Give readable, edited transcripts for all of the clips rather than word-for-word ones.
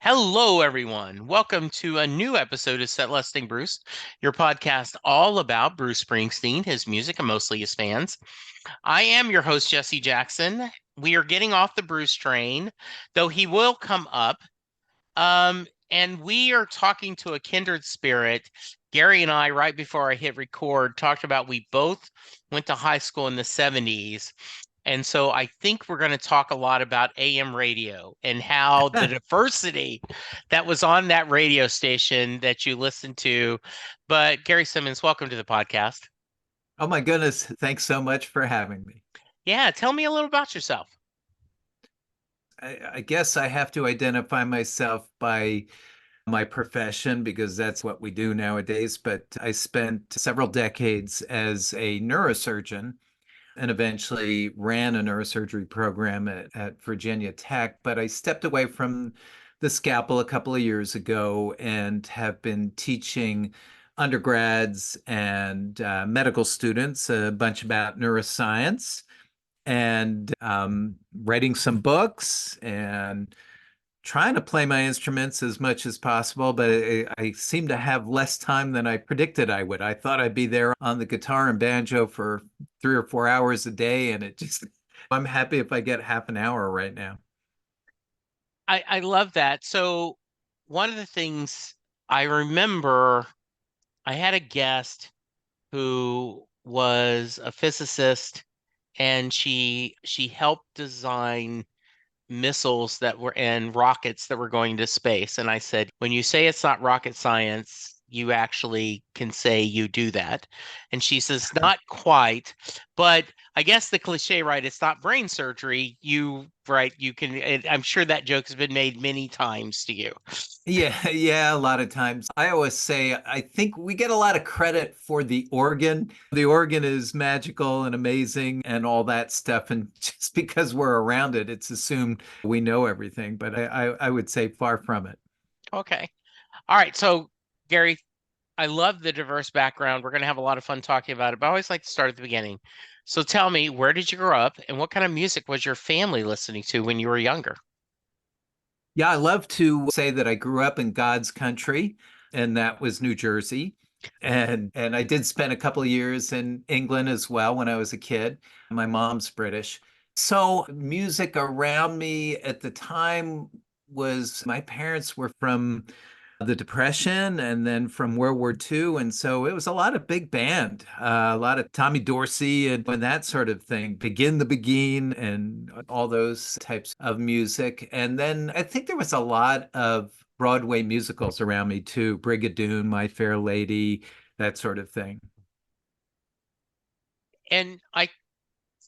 Hello, everyone. Welcome to a new episode of Set Lusting Bruce, your podcast all about Bruce Springsteen, his music, and mostly his fans. I am your host, Jesse Jackson. We are getting off the Bruce train, though he will come up. And we are talking to a kindred spirit. Gary and I, right before I hit record, talked about we both went to high school in the 70s. And so I think we're going to talk a lot about AM radio and how the diversity that was on that radio station that you listened to. But Gary Simmons, welcome to the podcast. Oh my goodness. Thanks so much for having me. Yeah, tell me a little about yourself. I guess I have to identify myself by my profession because that's what we do nowadays. But I spent several decades as a neurosurgeon and eventually ran a neurosurgery program at Virginia Tech. But I stepped away from the scalpel a couple of years ago and have been teaching undergrads and medical students a bunch about neuroscience and writing some books and trying to play my instruments as much as possible, but I seem to have less time than I predicted I would. I thought I'd be there on the guitar and banjo for 3 or 4 hours a day, and I'm happy if I get half an hour right now. I love that. So one of the things I remember, I had a guest who was a physicist and she helped design missiles that were and rockets that were going to space. And I said, when you say it's not rocket science, you actually can say you do that. And she says, not quite, but I guess the cliche, right? It's not brain surgery. Right, you can, I'm sure that joke has been made many times to you. Yeah, yeah, a lot of times. I always say I think we get a lot of credit for the organ. The organ is magical and amazing and all that stuff. And just because we're around it, it's assumed we know everything. But I would say far from it. Okay. All right. So, Gary, I love the diverse background. We're going to have a lot of fun talking about it, but I always like to start at the beginning. So tell me, where did you grow up and what kind of music was your family listening to when you were younger? Yeah, I love to say that I grew up in God's country, and that was New Jersey. And I did spend a couple of years in England as well when I was a kid. My mom's British. So music around me at the time was my parents were from the Depression and then from World War II. And so it was a lot of big band, a lot of Tommy Dorsey and that sort of thing, Begin the Begin and all those types of music. And then I think there was a lot of Broadway musicals around me too, Brigadoon, My Fair Lady, that sort of thing. And I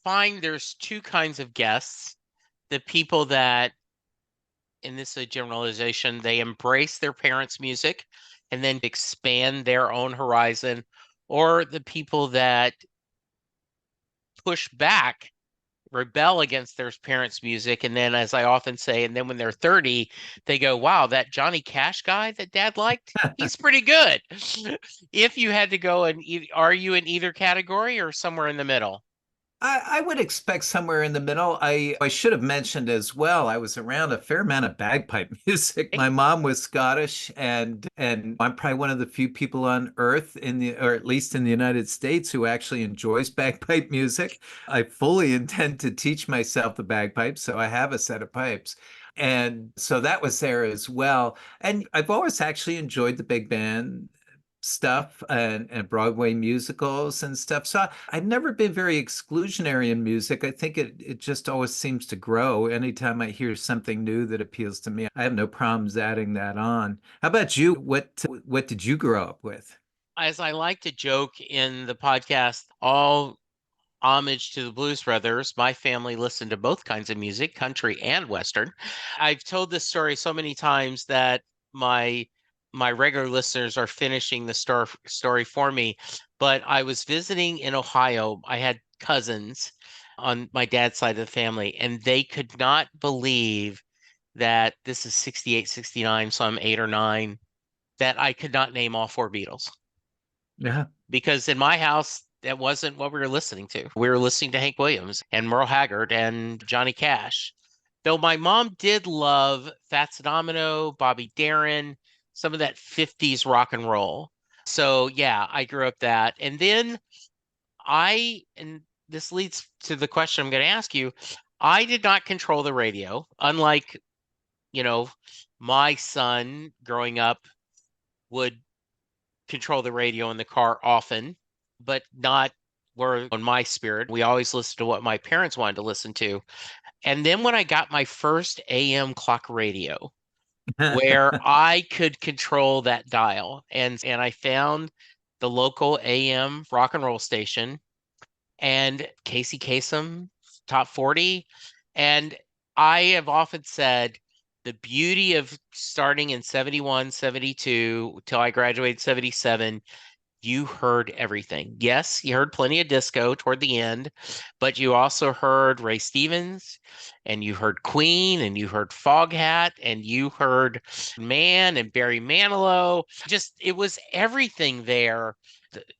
find there's two kinds of guests, the people that, and this is a generalization, they embrace their parents' music and then expand their own horizon, or the people that push back, rebel against their parents' music. And then, as I often say, and then when they're 30, they go, wow, that Johnny Cash guy that dad liked, he's pretty good. If you had to go and are you in either category or somewhere in the middle? I would expect somewhere in the middle. I should have mentioned as well, I was around a fair amount of bagpipe music. Hey, My mom was Scottish and I'm probably one of the few people on earth in the or at least in the United States who actually enjoys bagpipe music. I fully intend to teach myself the bagpipes, so I have a set of pipes. And so that was there as well. And I've always actually enjoyed the big band stuff and Broadway musicals and stuff. So I've never been very exclusionary in music. I think it just always seems to grow. Anytime I hear something new that appeals to me, I have no problems adding that on. How about you? What did you grow up with? as I like to joke in the podcast, all homage to the Blues Brothers, my family listened to both kinds of music, country and Western. I've told this story so many times that my my regular listeners are finishing the story for me. But I was visiting in Ohio. I had cousins on my dad's side of the family, and they could not believe that this is 68, 69, so I'm 8 or 9, that I could not name all four Beatles. Yeah. Because in my house, that wasn't what we were listening to. We were listening to Hank Williams and Merle Haggard and Johnny Cash. Though my mom did love Fats Domino, Bobby Darin, some of that 50s rock and roll. So yeah, I grew up that. And then and this leads to the question I'm going to ask you. I did not control the radio, unlike, you know, my son growing up would control the radio in the car often, but not where on my spirit. We always listened to what my parents wanted to listen to. And then when I got my first AM clock radio, where I could control that dial, and I found the local AM rock and roll station and Casey Kasem top 40. And I have often said the beauty of starting in 71, 72 till I graduated 77, you heard everything. Yes, you heard plenty of disco toward the end, but you also heard Ray Stevens, and you heard Queen, and you heard Foghat, and you heard Man and Barry Manilow. Just it was everything there.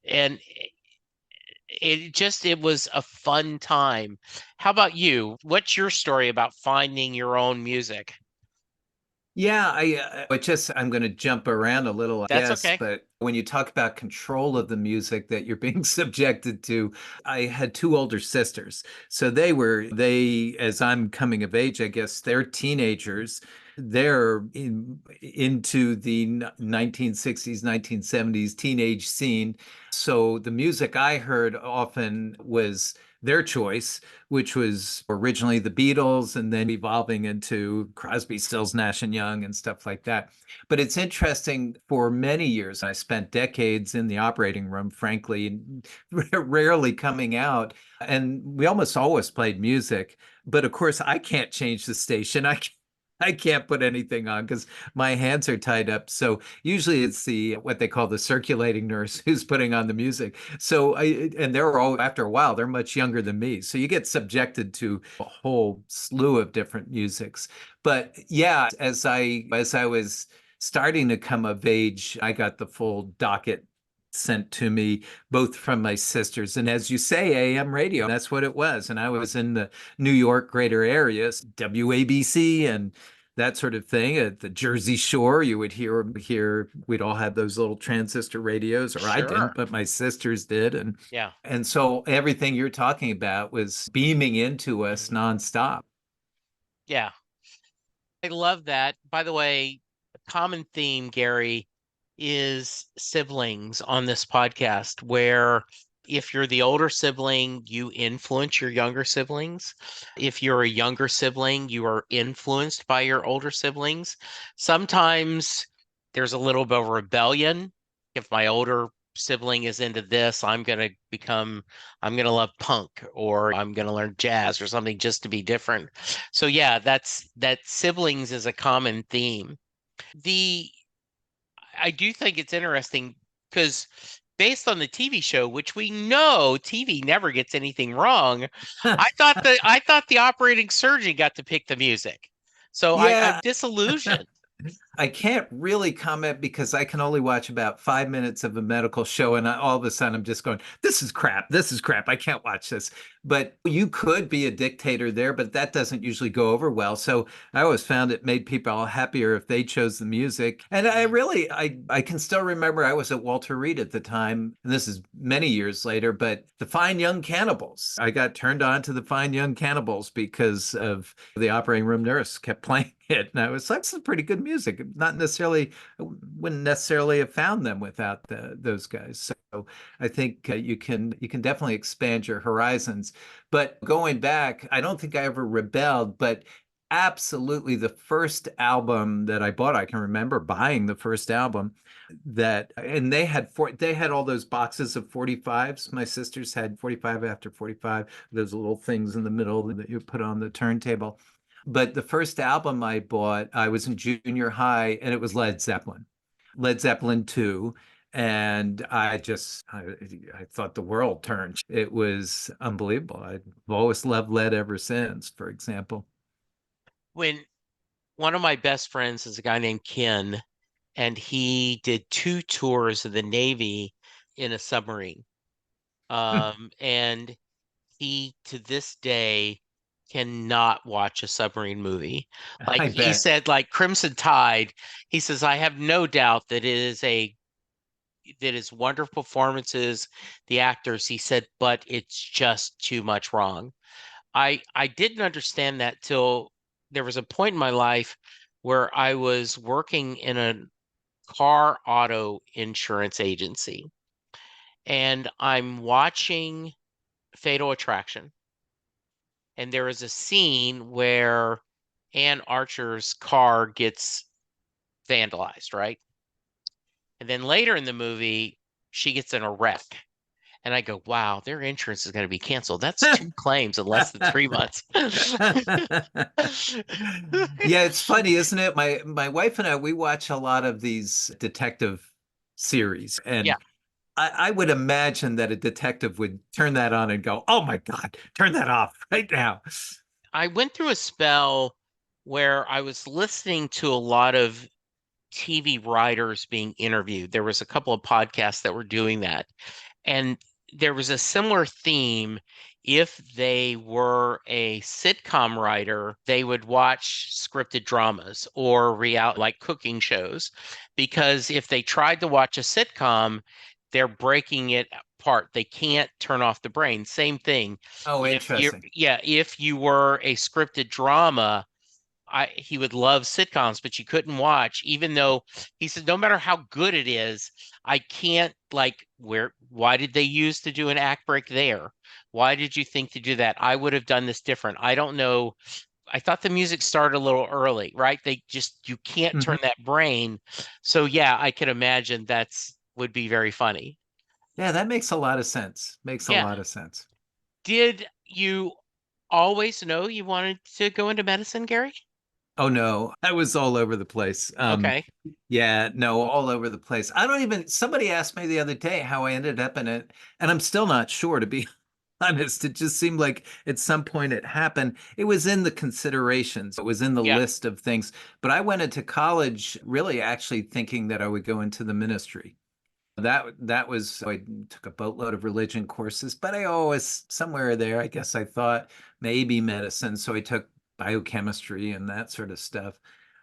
And it was a fun time. How about you? What's your story about finding your own music? Yeah, I'm going to jump around a little, I That's guess, okay. but when you talk about control of the music that you're being subjected to, I had two older sisters. So as I'm coming of age, I guess they're teenagers. Into the 1960s, 1970s teenage scene. So the music I heard often was their choice, which was originally the Beatles and then evolving into Crosby, Stills, Nash and Young and stuff like that. But it's interesting, for many years, I spent decades in the operating room, frankly, rarely coming out. And we almost always played music. But of course, I can't change the station. I can't put anything on because my hands are tied up. So usually it's the what they call the circulating nurse who's putting on the music. And they're all, after a while, they're much younger than me. So you get subjected to a whole slew of different musics. But yeah, as I was starting to come of age, I got the full docket sent to me, both from my sisters. And as you say, AM radio, that's what it was. And I was in the New York greater areas, WABC and that sort of thing. At the Jersey Shore, you would we'd all have those little transistor radios, or I didn't, Sure. but my sisters did. Yeah. And so everything you're talking about was beaming into us Mhm. nonstop. Yeah. I love that. By the way, a common theme, Gary, is siblings on this podcast, where if you're the older sibling, you influence your younger siblings. If you're a younger sibling, you are influenced by your older siblings. Sometimes there's a little bit of rebellion. If my older sibling is into this, I'm going to love punk, or I'm going to learn jazz or something just to be different. So yeah, that siblings is a common theme. The I do think it's interesting because based on the TV show, which we know TV never gets anything wrong, I thought the operating surgeon got to pick the music. So I'm Yeah, disillusioned. I can't really comment because I can only watch about 5 minutes of a medical show, and all of a sudden I'm just going, "This is crap. This is crap. I can't watch this." But you could be a dictator there, but that doesn't usually go over well. So I always found it made people happier if they chose the music. And Mhm. I can still remember I was at Walter Reed at the time, and this is many years later, but the Fine Young Cannibals. I got turned on to the Fine Young Cannibals because of the operating room nurse kept playing it. And I was like, this is pretty good music. Not necessarily, wouldn't necessarily have found them without those guys. So I think you can definitely expand your horizons. But going back, I don't think I ever rebelled, but absolutely the first album that I bought, I can remember buying the first album and they had all those boxes of 45s. My sisters had 45 after 45, those little things in the middle that you put on the turntable. But the first album I bought, I was in junior high, and it was Led Zeppelin 2. And I thought the world turned. It was unbelievable. I've always loved Led ever since, for example. When one of my best friends is a guy named Ken, and he did two tours of the Navy in a submarine. And he, to this day, cannot watch a submarine movie. Like I he bet. said, like Crimson Tide, he says, I have no doubt that is wonderful performances, the actors, he said, but it's just too much wrong. I didn't understand that till there was a point in my life where I was working in a car auto insurance agency and I'm watching Fatal Attraction. And there is a scene where Anne Archer's car gets vandalized, right? And then later in the movie, she gets in a wreck. And I go, wow, their insurance is going to be canceled. That's two claims in less than 3 months. Yeah, it's funny, isn't it? My wife and I, we watch a lot of these detective series, Yeah, and I would imagine that a detective would turn that on and go, "Oh my God, turn that off right now." I went through a spell where I was listening to a lot of TV writers being interviewed. There was a couple of podcasts that were doing that. And there was a similar theme. If they were a sitcom writer, they would watch scripted dramas or reality like cooking shows. Because if they tried to watch a sitcom, they're breaking it apart. They can't turn off the brain. Same thing. Oh, interesting. If you were a scripted drama, he would love sitcoms, but you couldn't watch, even though he said no matter how good it is, I can't like why did they use to do an act break there? Why did you think to do that? I would have done this different. I don't know. I thought the music started a little early, right? They just you can't Mhm. turn that brain. So yeah, I can imagine that's would be very funny. Yeah, that makes a lot of sense. Makes a Yeah. lot of sense. Did you always know you wanted to go into medicine, Gary? Oh no, I was all over the place. Okay. Yeah, no, all over the place. I don't even, somebody asked me the other day how I ended up in it, and I'm still not sure, to be honest. It just seemed like at some point it happened. It was in the considerations, it was in the Yeah. list of things. But I went into college really actually thinking that I would go into the ministry. That was, I took a boatload of religion courses, but I always somewhere there, I guess I thought maybe medicine. So I took biochemistry and that sort of stuff.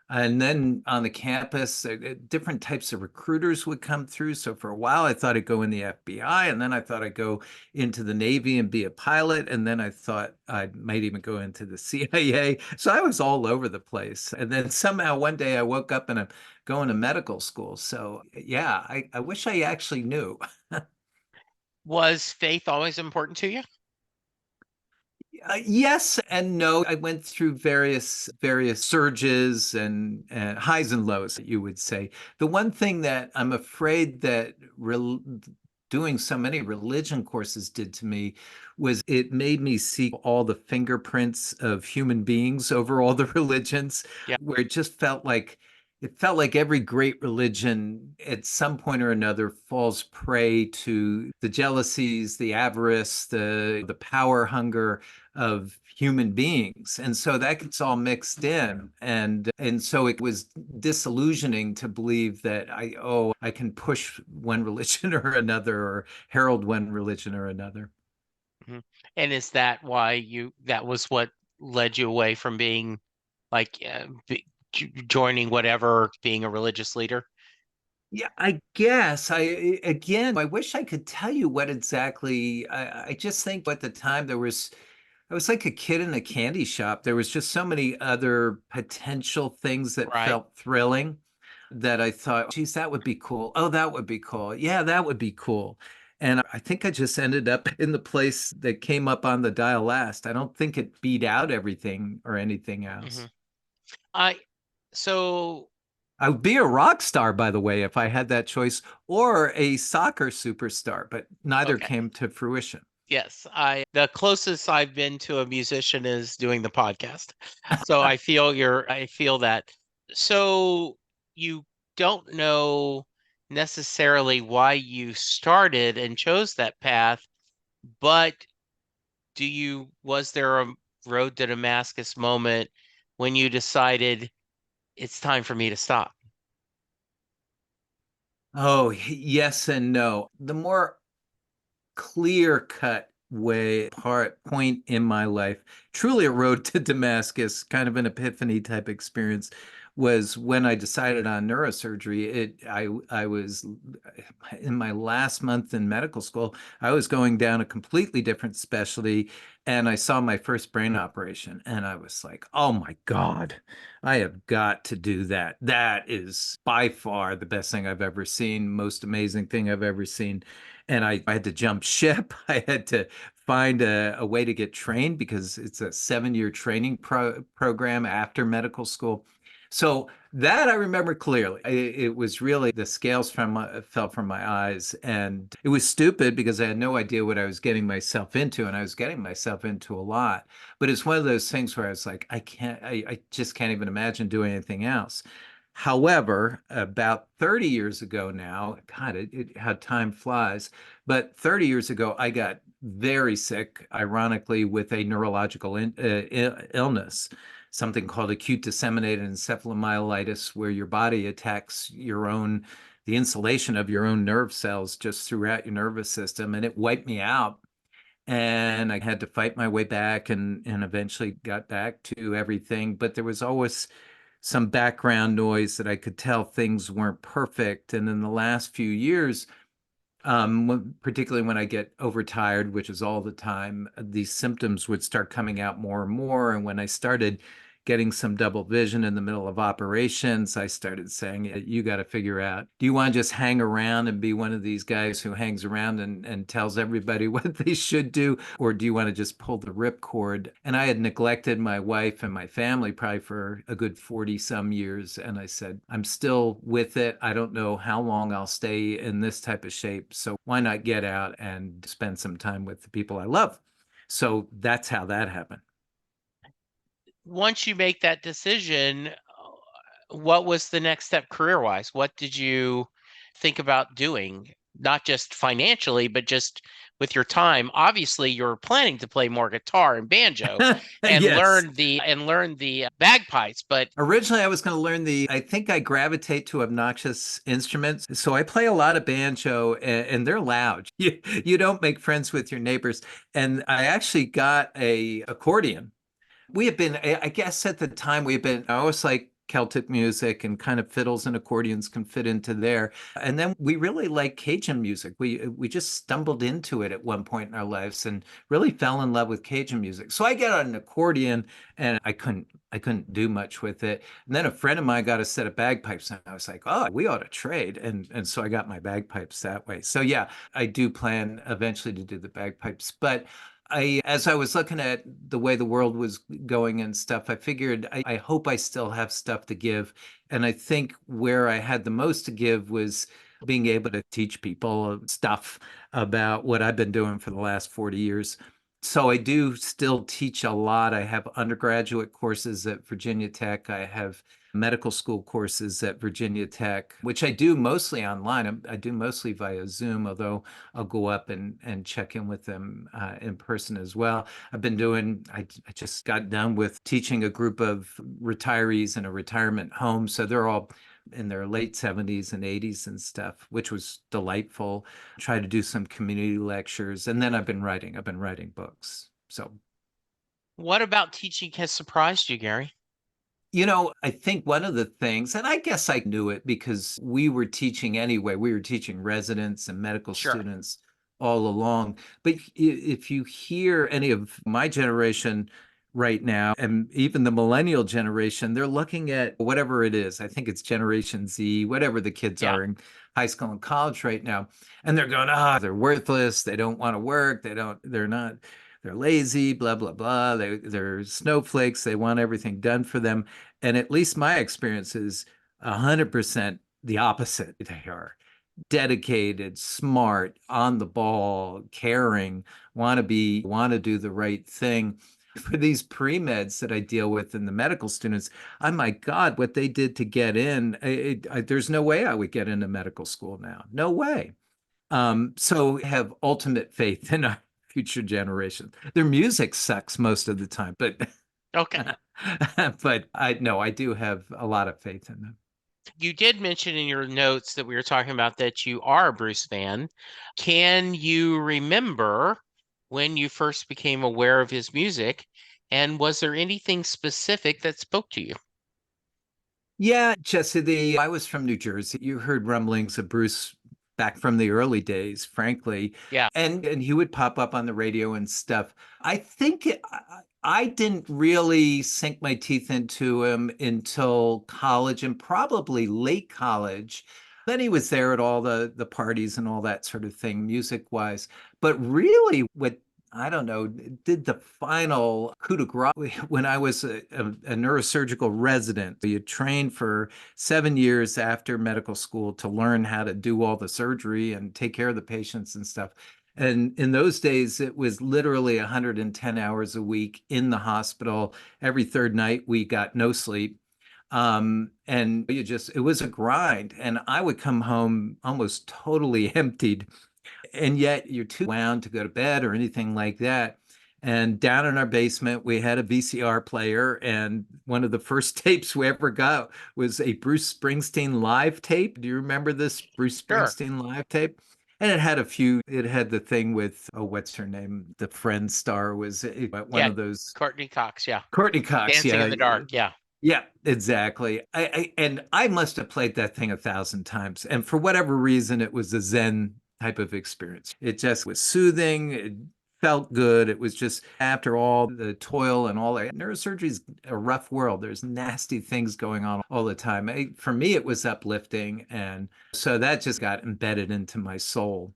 And then on the campus, different types of recruiters would come through. So for a while, I thought I'd go in the FBI, and then I thought I'd go into the Navy and be a pilot, and then I thought I might even go into the CIA. So I was all over the place. And then somehow one day I woke up and I'm going to medical school. So yeah, I wish I actually knew. Was faith always important to you? Yes and no. I went through various surges and highs and lows, you would say. The one thing that I'm afraid that doing so many religion courses did to me was it made me see all the fingerprints of human beings over all the religions, Yeah. where it felt like every great religion at some point or another falls prey to the jealousies, the avarice, the power hunger of human beings. And so that gets all mixed in. And so it was disillusioning to believe that I can push one religion or another or herald one religion or another. Mhm. And is that why that was what led you away from being like joining whatever, being a religious leader? Yeah, I guess again, I wish I could tell you what exactly. I just think at the time I was like a kid in a candy shop. There was just so many other potential things that Right. felt thrilling that I thought, geez, that would be cool. Oh, that would be cool. Yeah, that would be cool. And I think I just ended up in the place that came up on the dial last. I don't think it beat out everything or anything Hmm. else. I so I would be a rock star, by the way, if I had that choice, or a soccer superstar, but neither okay. came to fruition. Yes, I the closest I've been to a musician is doing the podcast. So I feel that. So you don't know necessarily why you started and chose that path, but was there a road to Damascus moment when you decided it's time for me to stop? Oh, yes and no. The more clear cut point in my life, truly a road to Damascus, kind of an epiphany type experience, was when I decided on neurosurgery. I was in my last month in medical school. I was going down a completely different specialty, and I saw my first brain operation, and I was like, "Oh my God, I have got to do that. That is by far the best thing I've ever seen, most amazing thing I've ever seen." And I had to jump ship. I had to find a way to get trained because it's a 7-year training program after medical school. So that I remember clearly. It was really the scales fell from my eyes, and it was stupid because I had no idea what I was getting myself into, and I was getting myself into a lot. But it's one of those things where I was like, I just can't even imagine doing anything else. However, about 30 years ago now, God, how time flies. But 30 years ago, I got very sick, ironically, with a neurological illness, something called acute disseminated encephalomyelitis, where your body attacks the insulation of your own nerve cells just throughout your nervous system. And it wiped me out. And I had to fight my way back and eventually got back to everything. But there was always some background noise that I could tell things weren't perfect. And in the last few years, particularly when I get overtired, which is all the time, these symptoms would start coming out more and more. And when I started getting some double vision in the middle of operations, I started saying, you got to figure out, do you want to just hang around and be one of these guys who hangs around and tells everybody what they should do? Or do you want to just pull the ripcord? And I had neglected my wife and my family probably for a good 40 some years. And I said, I'm still with it. I don't know how long I'll stay in this type of shape. So why not get out and spend some time with the people I love? So that's how that happened. Once you make that decision, what was the next step career-wise? What did you think about doing? Not just financially, but just with your time. Obviously, you're planning to play more guitar and banjo and Yes. learn the bagpipes, but Originally, I was going to learn I think I gravitate to obnoxious instruments. So I play a lot of banjo and they're loud. You don't make friends with your neighbors. And I actually got a accordion. We have been, I guess at the time I always like Celtic music and kind of fiddles and accordions can fit into there. And then we really like Cajun music. We just stumbled into it at one point in our lives and really fell in love with Cajun music. So I got an accordion and I couldn't do much with it. And then a friend of mine got a set of bagpipes and I was like, oh, we ought to trade. And so I got my bagpipes that way. So yeah, I do plan eventually to do the bagpipes. But as I was looking at the way the world was going and stuff, I figured I hope I still have stuff to give. And I think where I had the most to give was being able to teach people stuff about what I've been doing for the last 40 years. So I do still teach a lot. I have undergraduate courses at Virginia Tech. I have medical school courses at Virginia Tech, which I do mostly online. I do mostly via Zoom, although I'll go up and check in with them in person as well. I just got done with teaching a group of retirees in a retirement home. So they're all in their late 70s and 80s and stuff, which was delightful. Try to do some community lectures. And then I've been writing books. So what about teaching has surprised you, Gary? I think one of the things, and I guess I knew it because we were teaching anyway, we were teaching residents and medical Sure. students all along. But if you hear any of my generation right now, and even the millennial generation, they're looking at whatever it is. I think it's Generation Z, whatever the kids Yeah. are in high school and college right now. And they're going, they're worthless. They don't want to work. They're not, they're lazy, blah, blah, blah. They're snowflakes. They want everything done for them. And at least my experience is 100% the opposite. They are dedicated, smart, on the ball, caring, want to do the right thing. For these pre-meds that I deal with in the medical students, oh my God, what they did to get in, there's no way I would get into medical school now. No way. So have ultimate faith in our future generations. Their music sucks most of the time, but Okay. but I do have a lot of faith in them. You did mention in your notes that we were talking about that you are a Bruce fan. Can you remember when you first became aware of his music, and was there anything specific that spoke to you? Yeah, Jesse, the I was from New Jersey. You heard rumblings of Bruce back from the early days, frankly. Yeah, And he would pop up on the radio and stuff. I think I didn't really sink my teeth into him until college and probably late college. Then he was there at all the parties and all that sort of thing, music wise. But really, what I don't know, did the final coup de grace when I was a neurosurgical resident. You trained for 7 years after medical school to learn how to do all the surgery and take care of the patients and stuff. And in those days, it was literally 110 hours a week in the hospital. Every third night, we got no sleep. And it was a grind. And I would come home almost totally emptied, and yet you're too wound to go to bed or anything like that. And down in our basement, we had a VCR player, and one of the first tapes we ever got was a Bruce Springsteen live tape. Do you remember this Bruce sure. Springsteen live tape? And it had the thing with, oh, what's her name? The Friend star was one Yeah, of those. Courtney Cox. Yeah, Courtney Cox, Dancing in yeah. the Dark. Yeah, Yeah, exactly. And I must have played that thing 1,000 times. And for whatever reason, it was a Zen type of experience. It just was soothing. It felt good. It was just after all the toil and all that. Neurosurgery is a rough world. There's nasty things going on all the time. For me, it was uplifting. And so that just got embedded into my soul.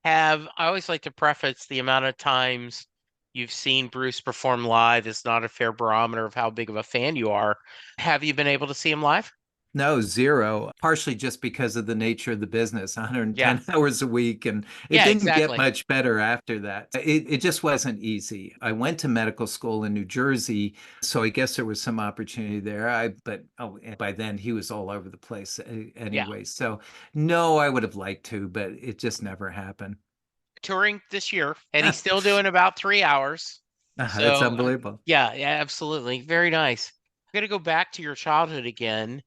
I always like to preface the amount of times you've seen Bruce perform live is not a fair barometer of how big of a fan you are. Have you been able to see him live? No, zero, partially just because of the nature of the business, Yeah, 110 hours a week. And it yeah, didn't get exactly. much better after that. It just wasn't easy. I went to medical school in New Jersey, so I guess there was some opportunity there. But and by then he was all over the place Yeah, anyway. So no, I would have liked to, but it just never happened. touring this year, and he's still doing about 3 hours. It's So, unbelievable. yeah, yeah, absolutely. Very nice. I'm going to go back to your childhood again.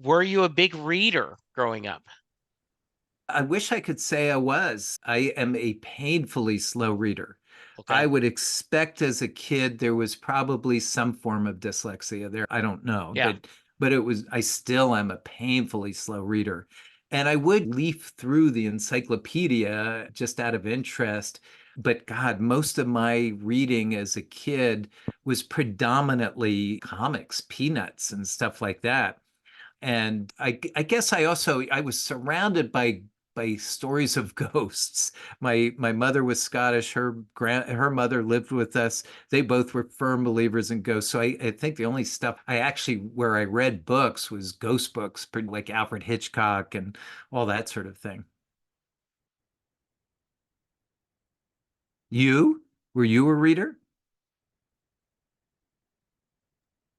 Were you a big reader growing up? I wish I could say I was. I am a painfully slow reader. I Okay. would expect as a kid there was probably some form of dyslexia there. I don't know, Yeah. but it was I still am a painfully slow reader. And I would leaf through the encyclopedia just out of interest. But God, most of my reading as a kid was predominantly comics, Peanuts, and stuff like that. And I guess I was surrounded by stories of ghosts. My mother was Scottish. Her mother lived with us. They both were firm believers in ghosts. So I think the only stuff I actually where I read books was ghost books, like Alfred Hitchcock and all that sort of thing. You were you a reader?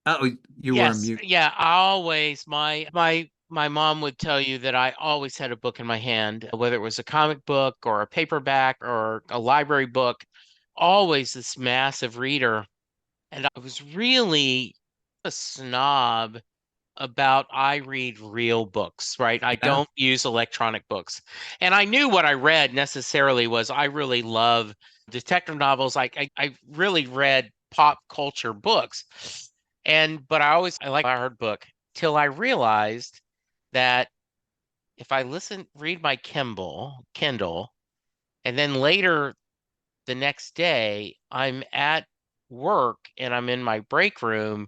Oh, you were a Yes. mute. Yeah. I always my mom would tell you that I always had a book in my hand, whether it was a comic book or a paperback or a library book, always this massive reader. And I was really a snob about I read real books, right? I Yeah, don't use electronic books. And I knew what I read necessarily was I really love detective novels. I really read pop culture books. But I like a hard book till I realized that if I read my Kindle, and then later the next day I'm at work and I'm in my break room,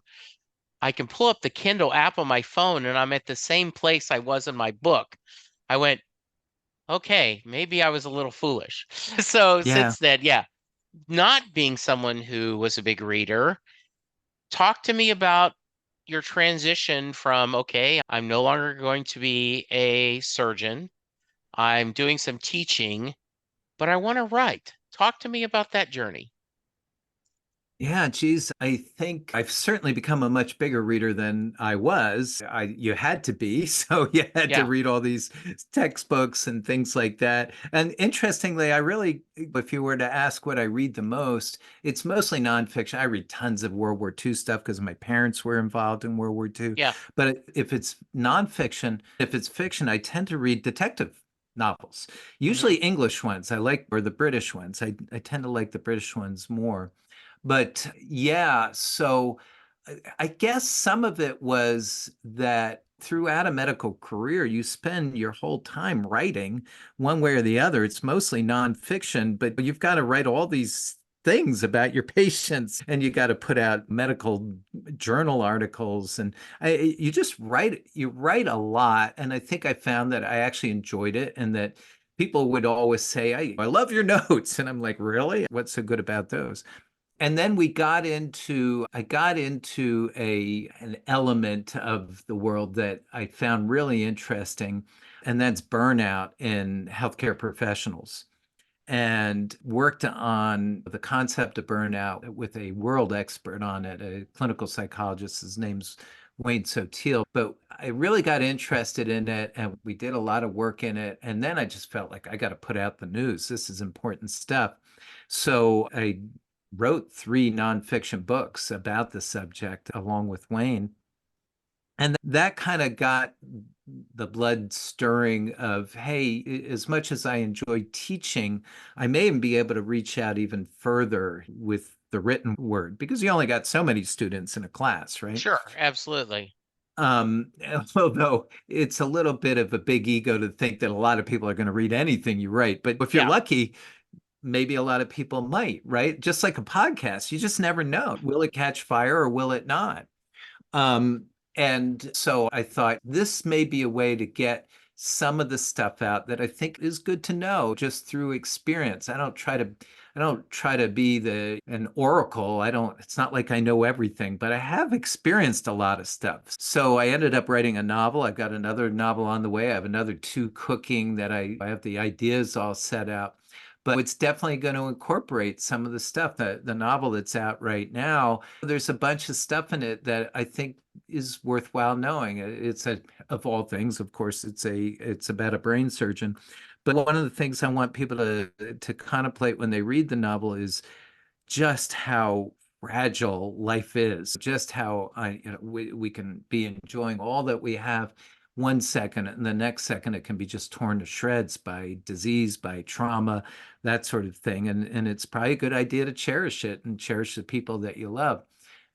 I can pull up the Kindle app on my phone and I'm at the same place I was in my book. I went, okay, maybe I was a little foolish. So yeah. since then, yeah, not being someone who was a big reader, talk to me about your transition from, okay, I'm no longer going to be a surgeon. I'm doing some teaching, but I want to write. Talk to me about that journey. Yeah, geez, I think I've certainly become a much bigger reader than I was. You had to be, so you had to Yeah, read all these textbooks and things like that. And interestingly, if you were to ask what I read the most, it's mostly nonfiction. I read tons of World War II stuff because my parents were involved in World War II. yeah, But if it's nonfiction, if it's fiction, I tend to read detective. novels, Hmm. usually English ones. I like, or the British ones. I tend to like the British ones more. But yeah, so I guess some of it was that throughout a medical career, you spend your whole time writing one way or the other. It's mostly nonfiction, but you've got to write all these things about your patients and you got to put out medical journal articles and you just write a lot. And I think I found that I actually enjoyed it and that people would always say, I love your notes. And I'm like, really? What's so good about those? And then I got into an element of the world that I found really interesting, and that's burnout in healthcare professionals. And worked on the concept of burnout with a world expert on it, a clinical psychologist. His name's Wayne Sotil. But I really got interested in it, and we did a lot of work in it. And then I just felt like I got to put out the news. This is important stuff. So I wrote three nonfiction books about the subject along with Wayne. And that kind of got the blood stirring of, hey, as much as I enjoy teaching, I may even be able to reach out even further with the written word because you only got so many students in a class, right? Sure, absolutely. Um, Although it's a little bit of a big ego to think that a lot of people are going to read anything you write. But if you're Yeah. lucky, maybe a lot of people might, right? Just like a podcast, you just never know. Will it catch fire or will it not? Um, and so I thought this may be a way to get some of the stuff out that I think is good to know just through experience. I don't try to be an oracle. It's not like I know everything, but I have experienced a lot of stuff. So I ended up writing a novel. I've got another novel on the way. I have another two cooking that I have the ideas all set out. But it's definitely going to incorporate some of the stuff that the novel that's out right now. There's a bunch of stuff in it that I think is worthwhile knowing. Of all things, of course, it's about a brain surgeon. But one of the things I want people to contemplate when they read the novel is just how fragile life is, just how we can be enjoying all that we have 1 second, and the next second it can be just torn to shreds by disease, by trauma, that sort of thing. And it's probably a good idea to cherish it and cherish the people that you love.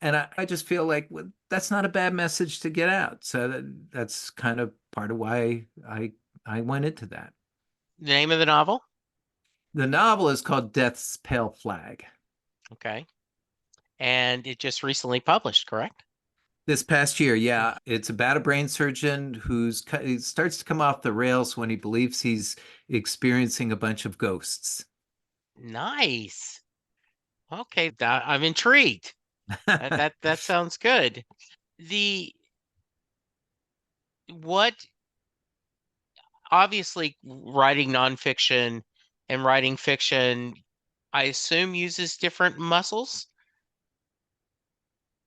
And I just feel like that's not a bad message to get out. So that's kind of part of why I went into that. The name of the novel? The novel is called Death's Pale Flag. Okay. And it just recently published, correct? This past year, yeah, it's about a brain surgeon he starts to come off the rails when he believes he's experiencing a bunch of ghosts. Nice. Okay, I'm intrigued. That sounds good. The what obviously writing nonfiction and writing fiction, I assume uses different muscles.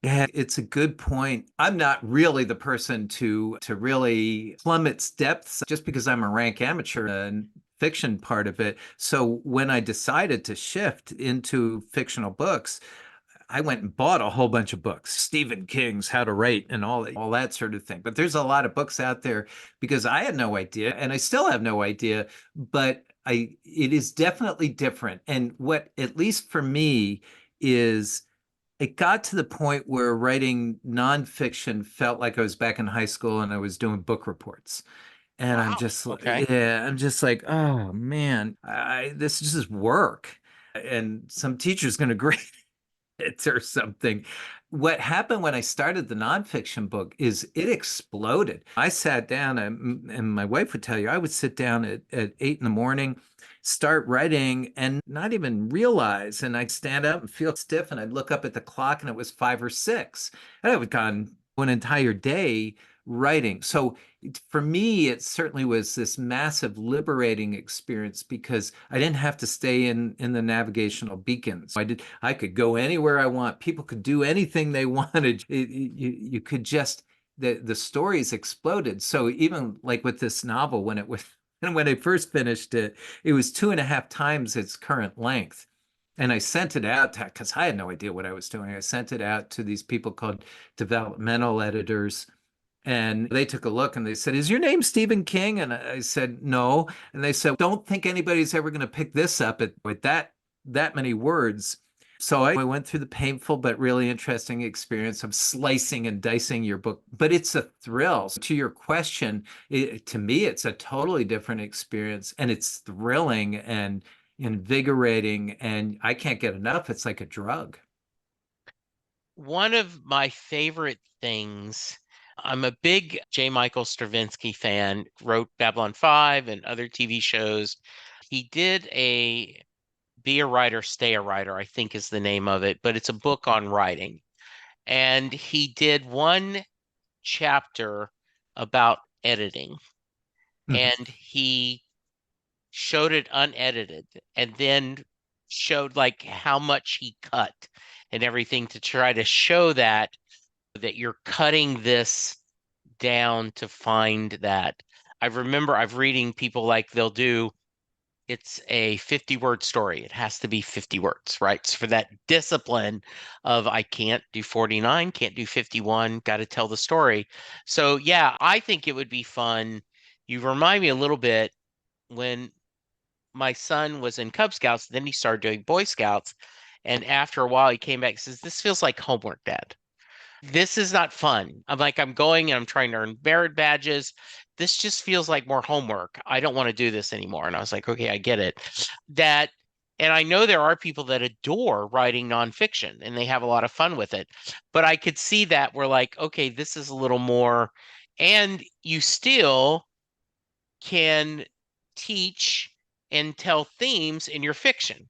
Yeah, it's a good point. I'm not really the person to really plumb its depths just because I'm a rank amateur in fiction part of it. So when I decided to shift into fictional books, I went and bought a whole bunch of books, Stephen King's How to Write and all that sort of thing. But there's a lot of books out there because I had no idea and I still have no idea, but it is definitely different. And what, at least for me, is it got to the point where writing nonfiction felt like I was back in high school and I was doing book reports. And Wow. Okay. I'm just like, oh man, this is just work. And some teacher's going to grade it or something. What happened when I started the nonfiction book is it exploded. I sat down, and my wife would tell you, I would sit down at 8 in the morning, start writing, and not even realize. And I'd stand up and feel stiff, and I'd look up at the clock, and it was 5 or 6. And I would gone an entire day writing. So for me, it certainly was this massive liberating experience because I didn't have to stay in the navigational beacons. I could go anywhere I want. People could do anything they wanted. You could just the stories exploded. So even like with this novel, when it was and when I first finished it, it was 2.5 times its current length. And I sent it out because I had no idea what I was doing. I sent it out to these people called developmental editors And they took a look and they said, "Is your name Stephen King?" And I said, "No." And they said, "Don't think anybody's ever going to pick this up with that many words." So I went through the painful but really interesting experience of slicing and dicing your book. But it's a thrill. So to your question, to me, it's a totally different experience, and it's thrilling and invigorating, and I can't get enough. It's like a drug. One of my favorite things, I'm a big J. Michael Straczynski fan, wrote Babylon 5 and other TV shows. He did a Be a Writer, Stay a Writer, I think is the name of it, but it's a book on writing. And he did one chapter about editing, Mhm. and he showed it unedited and then showed like how much he cut and everything to try to show that you're cutting this down to find that. I remember I've reading people like they'll do it's a 50-word story. It has to be 50 words, right? So for that discipline of I can't do 49, can't do 51, got to tell the story. So yeah, I think it would be fun. You remind me a little bit when my son was in Cub Scouts, then he started doing Boy Scouts. And after a while, he came back and says, "This feels like homework, Dad. This is not fun." I'm like, I'm going and I'm trying to earn merit badges. This just feels like more homework. I don't want to do this anymore. And I was like, okay, I get it. That, and I know there are people that adore writing nonfiction and they have a lot of fun with it. But I could see that we're like, okay, this is a little more, and you still can teach and tell themes in your fiction.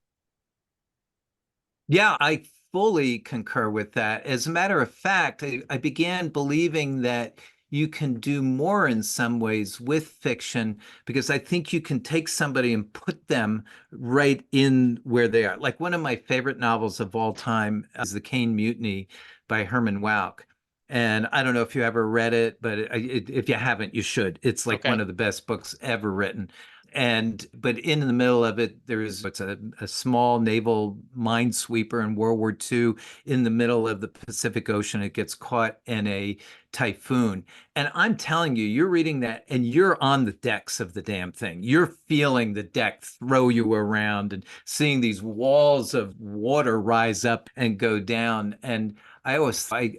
Yeah, I fully concur with that. As a matter of fact, I began believing that you can do more in some ways with fiction because I think you can take somebody and put them right in where they are. Like one of my favorite novels of all time is The Caine Mutiny by Herman Wouk. And I don't know if you ever read it, but if you haven't, you should. It's like one Okay. of the best books ever written. And but in the middle of it, there's it's a small naval minesweeper in World War II in the middle of the Pacific Ocean. It gets caught in a typhoon. And I'm telling you, you're reading that and you're on the decks of the damn thing. You're feeling the deck throw you around and seeing these walls of water rise up and go down. And I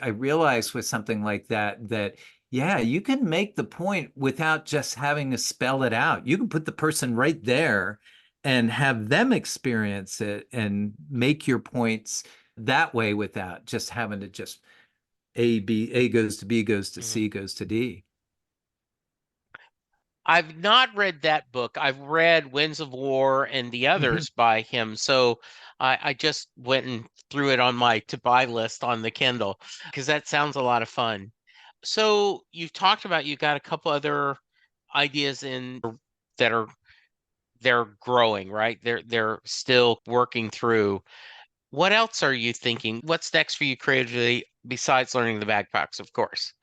realized with something like that yeah, you can make the point without just having to spell it out. You can put the person right there and have them experience it and make your points that way without just having to just A goes to B goes to Mhm. C goes to D. I've not read that book. I've read Winds of War and the Mhm. others by him. So I just went and threw it on my to buy list on the Kindle because that sounds a lot of fun. So you've talked about you got a couple other ideas in that are they're growing, right? They're still working through. What else are you thinking? What's next for you creatively besides learning the bagpipes, of course?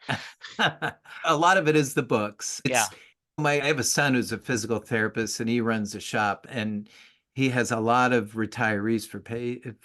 A lot of it is the books. Yeah. I have a son who's a physical therapist and he runs a shop and he has a lot of retirees for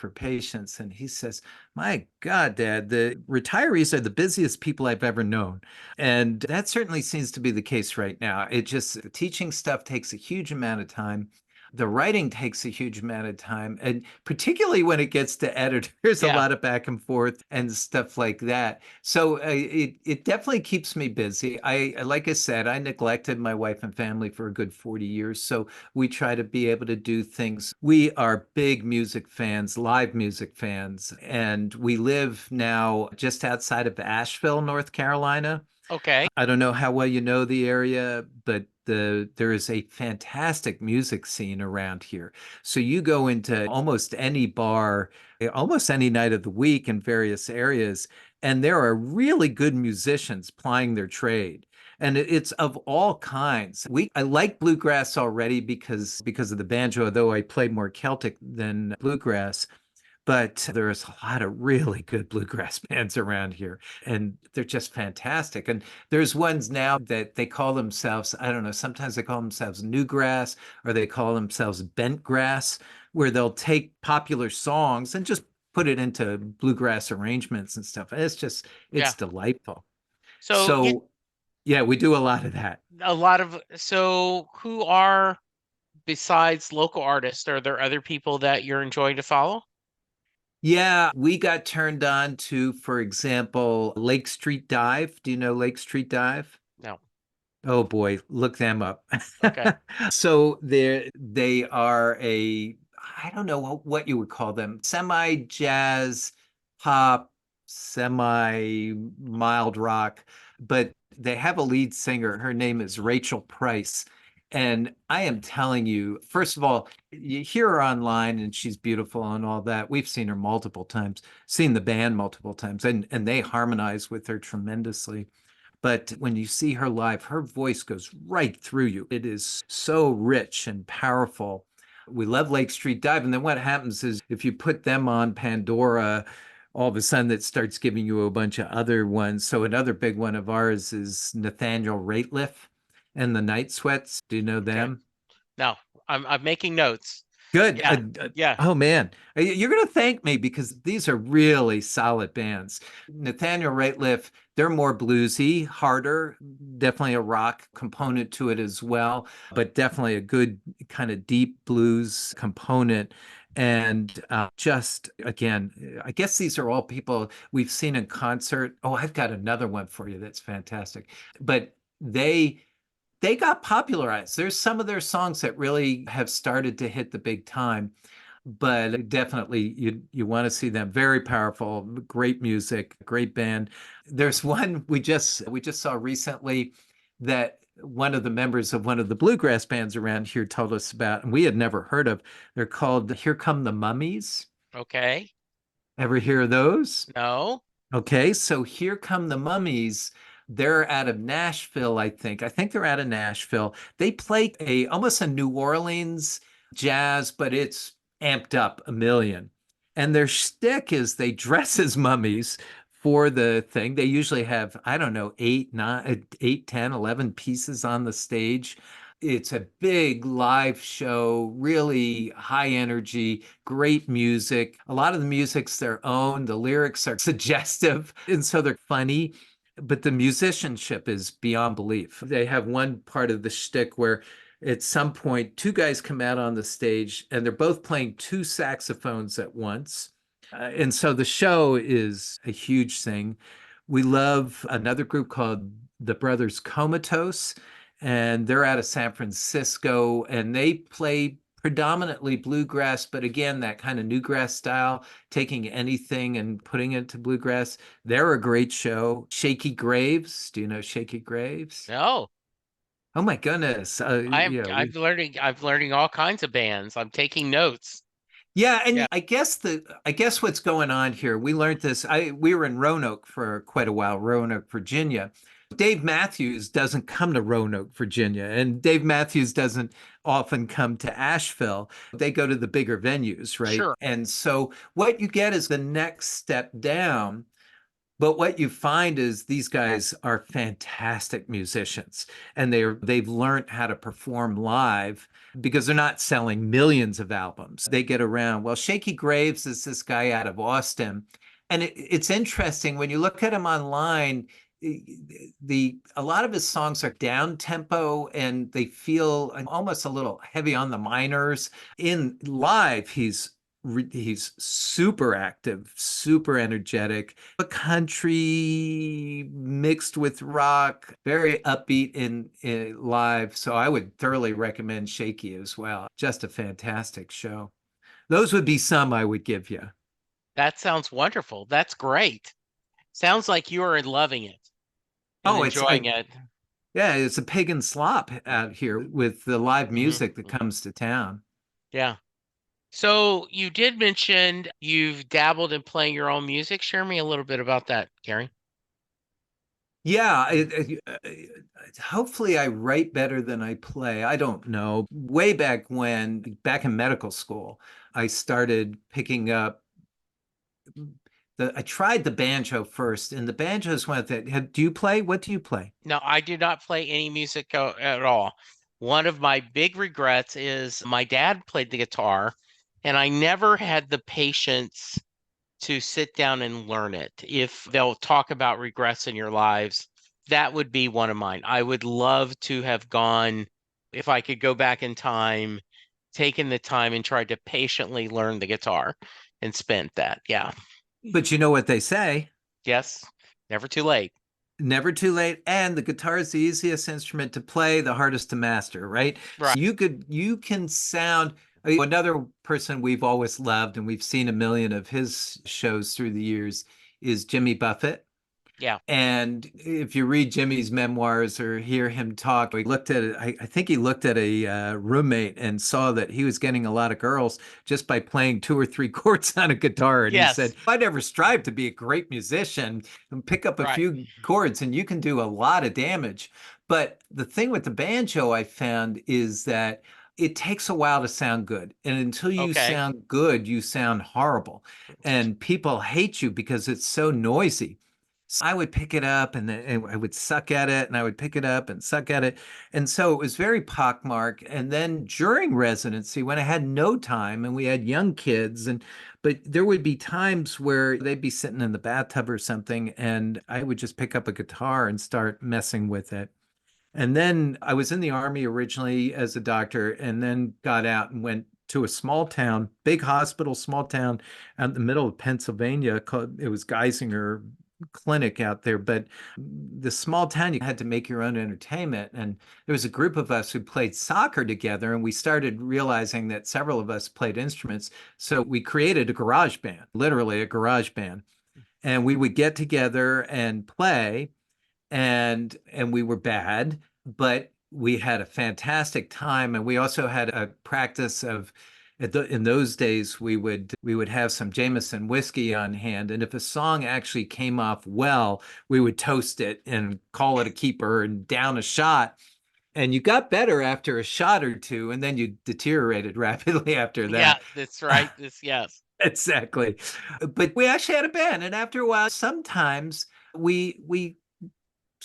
patients and he says, "My God, Dad, the retirees are the busiest people I've ever known." And that certainly seems to be the case right now. It just the teaching stuff takes a huge amount of time. The writing takes a huge amount of time, and particularly when it gets to editors, a Yeah. lot of back and forth and stuff like that. So it definitely keeps me busy. Like I said, I neglected my wife and family for a good 40 years, so we try to be able to do things. We are big music fans, live music fans, and we live now just outside of Asheville, North Carolina. Okay. I don't know how well you know the area, but there is a fantastic music scene around here. So you go into almost any bar, almost any night of the week in various areas, and there are really good musicians plying their trade. And it's of all kinds. I like bluegrass already because of the banjo, though I play more Celtic than bluegrass. But there's a lot of really good bluegrass bands around here, and they're just fantastic. And there's ones now that they call themselves, I don't know, sometimes they call themselves newgrass or they call themselves bent grass, where they'll take popular songs and just put it into bluegrass arrangements and stuff. It's Yeah. delightful. So yeah, So, Yeah, we do a lot of that. A lot of, so who are, besides local artists, are there other people that you're enjoying to follow? Yeah, we got turned on to, for example, Lake Street Dive. Do you know Lake Street Dive? No. Oh boy, look them up. Okay. So they are a, I don't know what you would call them, semi-jazz pop, semi-mild rock, but they have a lead singer. Her name is Rachel Price. And I am telling you, first of all, you hear her online and she's beautiful and all that. We've seen her multiple times, seen the band multiple times, and they harmonize with her tremendously. But when you see her live, her voice goes right through you. It is so rich and powerful. We love Lake Street Dive. And then what happens is if you put them on Pandora, all of a sudden it starts giving you a bunch of other ones. So another big one of ours is Nathaniel Rateliff and the Night Sweats. Do you know Okay. them? No, I'm making notes. Good. Yeah. Yeah. Oh man, you're going to thank me because these are really solid bands. Nathaniel Rateliff, they're more bluesy, harder, definitely a rock component to it as well, but definitely a good kind of deep blues component. And just again, I guess these are all people we've seen in concert. Oh, I've got another one for you that's fantastic. But they got popularized. There's some of their songs that really have started to hit the big time, but definitely you want to see them. Very powerful, great music, great band. There's one we just saw recently that one of the members of one of the bluegrass bands around here told us about, and we had never heard of. They're called Here Come the Mummies. Okay. Ever hear of those? No. Okay, so Here Come the Mummies. They're out of Nashville, I think. I think they're out of Nashville. They play a almost a New Orleans jazz, but it's amped up a million. And their shtick is they dress as mummies for the thing. They usually have, I don't know, 8, 9, 8, 10, 11 pieces on the stage. It's a big live show, really high energy, great music. A lot of the music's their own. The lyrics are suggestive, and so they're funny. But the musicianship is beyond belief. They have one part of the shtick where at some point, two guys come out on the stage and they're both playing two saxophones at once. And so the show is a huge thing. We love another group called the Brothers Comatose, and they're out of San Francisco, and they play predominantly bluegrass, but again, that kind of newgrass style, taking anything and putting it to bluegrass. They're a great show. Shaky Graves. Do you know Shaky Graves? No. Oh my goodness. Yeah, I'm learning all kinds of bands. I'm taking notes. yeah, Yeah. and I guess what's going on here, we learned this. We were in Roanoke for quite a while, Roanoke, Virginia. Dave Matthews doesn't come to Roanoke, Virginia, and Dave Matthews doesn't often come to Asheville. They go to the bigger venues, right? Sure. And so what you get is the next step down. But what you find is these guys are fantastic musicians and they've learned how to perform live because they're not selling millions of albums. They get around. Well, Shaky Graves is this guy out of Austin. And it's interesting when you look at him online, the a lot of his songs are down tempo and they feel almost a little heavy on the minors. In live, he's super active, super energetic, a country mixed with rock, very upbeat in live. So I would thoroughly recommend Shaky as well. Just a fantastic show. Those would be some I would give you. That sounds wonderful. That's great. Sounds like you are loving it and Oh, it's enjoying it. yeah, it's a pagan slop out here with the live Hmm. music that comes to town. Yeah. So you did mention you've dabbled in playing your own music. Share me a little bit about that, Gary. Yeah, hopefully I write better than I play. I don't know. Way back when, back in medical school, I started picking up I tried the banjo first, and the banjo's one that. Do you play? What do you play? No, I do not play any music at all. One of my big regrets is my dad played the guitar, and I never had the patience to sit down and learn it. If they'll talk about regrets in your lives, that would be one of mine. I would love to have gone, if I could go back in time, taken the time and tried to patiently learn the guitar and spent that. Yeah. But you know what they say, Yes. Never too late. never too late. And the guitar is the easiest instrument to play, the hardest to master, right? Right. So you can sound. Another person we've always loved, and we've seen a million of his shows through the years, is Jimmy Buffett. Yeah. And if you read Jimmy's memoirs or hear him talk, he looked at it. I think he looked at a roommate and saw that he was getting a lot of girls just by playing two or three chords on a guitar. And he Yes. said, I never strive to be a great musician and pick up a Right. few chords, and you can do a lot of damage. But the thing with the banjo I found is that it takes a while to sound good. And until you Okay. sound good, you sound horrible. And people hate you because it's so noisy. So I would pick it up and I would suck at it and I would pick it up and suck at it. And so it was very pockmarked. And then during residency, when I had no time and we had young kids, but there would be times where they'd be sitting in the bathtub or something, and I would just pick up a guitar and start messing with it. And then I was in the army originally as a doctor and then got out and went to a small town, big hospital, small town out in the middle of Pennsylvania called, it was Geisinger Clinic out there. But the small town, you had to make your own entertainment. And there was a group of us who played soccer together, and we started realizing that several of us played instruments. So we created a garage band, literally a garage band. And we would get together and play, and we were bad, but we had a fantastic time. And we also had a practice of in those days we would have some Jameson whiskey on hand, and if a song actually came off well, we would toast it and call it a keeper and down a shot. And you got better after a shot or two, and then you deteriorated rapidly after Yeah, that. that's right. Yes. Exactly. But we actually had a band, and after a while, sometimes we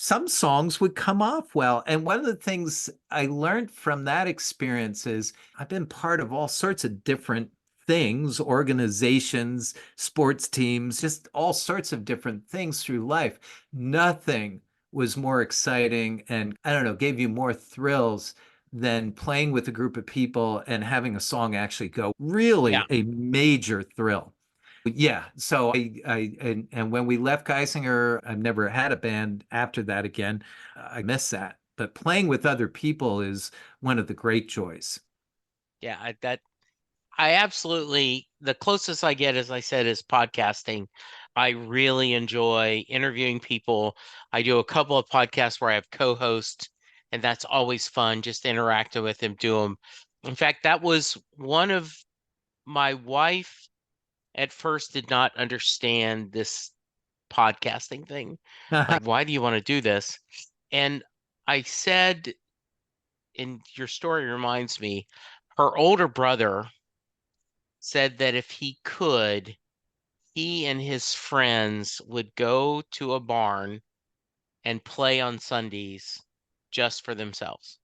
some songs would come off well. And one of the things I learned from that experience is I've been part of all sorts of different things, organizations, sports teams, just all sorts of different things through life. Nothing was more exciting and, I don't know, gave you more thrills than playing with a group of people and having a song actually go. Yeah. Really a major thrill. Yeah. So and when we left Geisinger, I've never had a band after that again. I miss that. But playing with other people is one of the great joys. Yeah. I absolutely, the closest I get, as I said, is podcasting. I really enjoy interviewing people. I do a couple of podcasts where I have co-hosts, and that's always fun, just interacting with them, do them. In fact, that was one of my wife at first did not understand this podcasting thing. Like, why do you want to do this? And I said, and your story reminds me, her older brother said that if he could, he and his friends would go to a barn and play on Sundays just for themselves,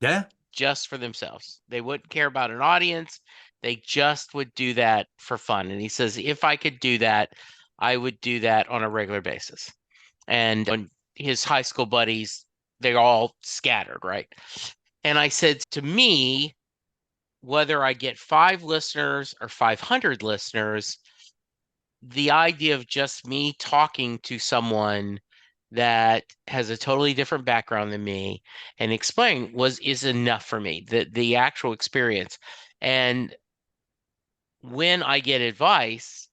Yeah. just for themselves. They wouldn't care about an audience. They just would do that for fun. And he says, if I could do that, I would do that on a regular basis. And when his high school buddies, they're all scattered, right? And I said, to me, whether I get 5 listeners or 500 listeners, the idea of just me talking to someone that has a totally different background than me and explain is enough for me. The actual experience. And when I get advice,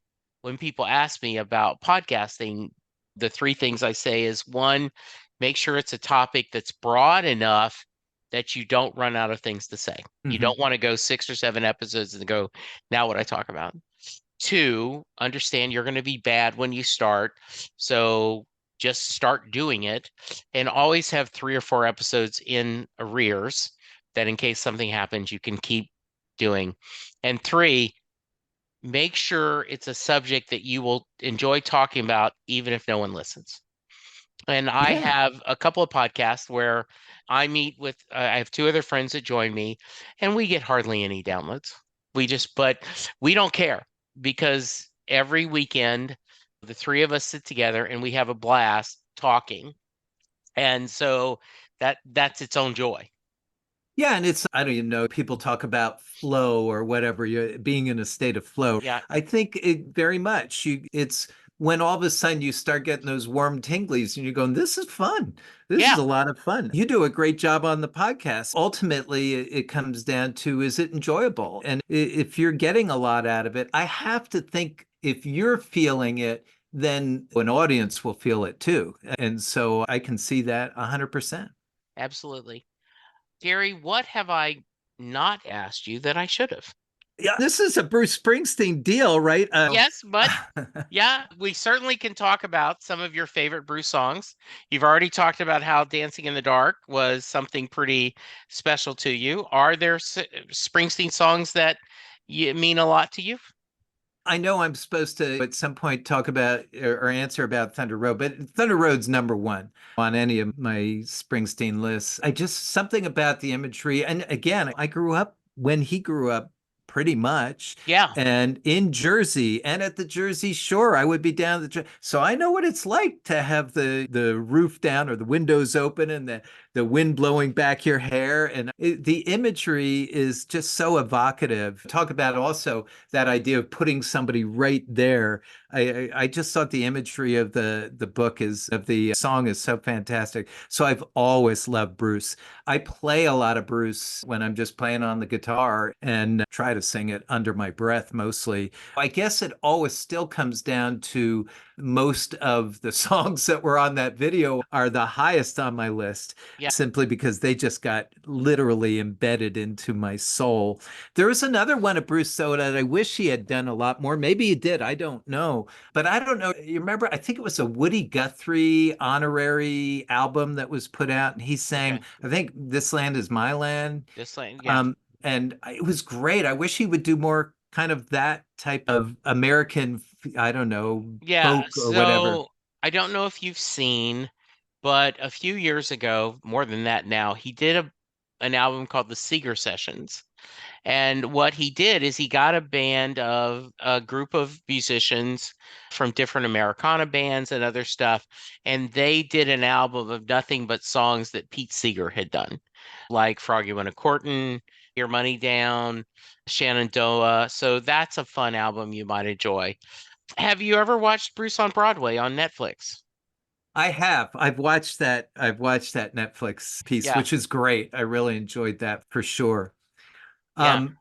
when people ask me about podcasting, the 3 things I say is, one, make sure it's a topic that's broad enough that you don't run out of things to say. You Mhm. don't want to go 6 or 7 episodes and go, now what I talk about. 2, understand you're going to be bad when you start. So just start doing it, and always have 3 or 4 episodes in arrears that in case something happens, you can keep doing. And 3, make sure it's a subject that you will enjoy talking about, even if no one listens. And I Yeah. have a couple of podcasts where I meet with, I have 2 other friends that join me, and we get hardly any downloads. But we don't care because every weekend, the 3 of us sit together and we have a blast talking. And so that's its own joy. Yeah, and it's, I don't even know, people talk about flow or whatever, you being in a state of flow. Yeah. I think it very much it's when all of a sudden you start getting those warm tinglies and you're going, this is fun. This is Yeah, a lot of fun. You do a great job on the podcast. Ultimately, it comes down to, is it enjoyable? And if you're getting a lot out of it, I have to think if you're feeling it, then an audience will feel it too. And so I can see that 100%. absolutely. Gary, what have I not asked you that I should have? Yeah, this is a Bruce Springsteen deal, right? Yes, but yeah, we certainly can talk about some of your favorite Bruce songs. You've already talked about how Dancing in the Dark was something pretty special to you. Are there Springsteen songs that mean a lot to you? I know I'm supposed to at some point talk about or answer about Thunder Road, but Thunder Road's number one on any of my Springsteen lists. I just something about the imagery. And again, I grew up when he grew up pretty much. Yeah. And in Jersey and at the Jersey Shore, I would be down so I know what it's like to have the roof down or the windows open and the wind blowing back your hair. And the imagery is just so evocative. Talk about also that idea of putting somebody right there. I just thought the imagery of the book is of the song is so fantastic. So I've always loved Bruce. I play a lot of Bruce when I'm just playing on the guitar and try to sing it under my breath mostly. I guess it always still comes down to most of the songs that were on that video are the highest on my list Yeah. simply because they just got literally embedded into my soul. There was another one of Bruce though that I wish he had done a lot more. Maybe he did, I don't know. But I don't know. You remember, I think it was a Woody Guthrie honorary album that was put out, and he sang, Okay. I think, This Land Is My Land. Just like, yeah. Um, and it was great. I wish he would do more kind of that type of American, I don't know, Yeah. folk or whatever. So I don't know if you've seen, but a few years ago, more than that now, he did an album called the Seeger Sessions. And what he did is he got a group of musicians from different Americana bands and other stuff, and they did an album of nothing but songs that Pete Seeger had done, like Froggy Went a Courtin', Your Money Down, Shenandoah. So that's a fun album you might enjoy. Have you ever watched Bruce on Broadway on Netflix? I have. I've watched that. I've watched that Netflix piece, Yeah, which is great. I really enjoyed that for sure. yeah. Um,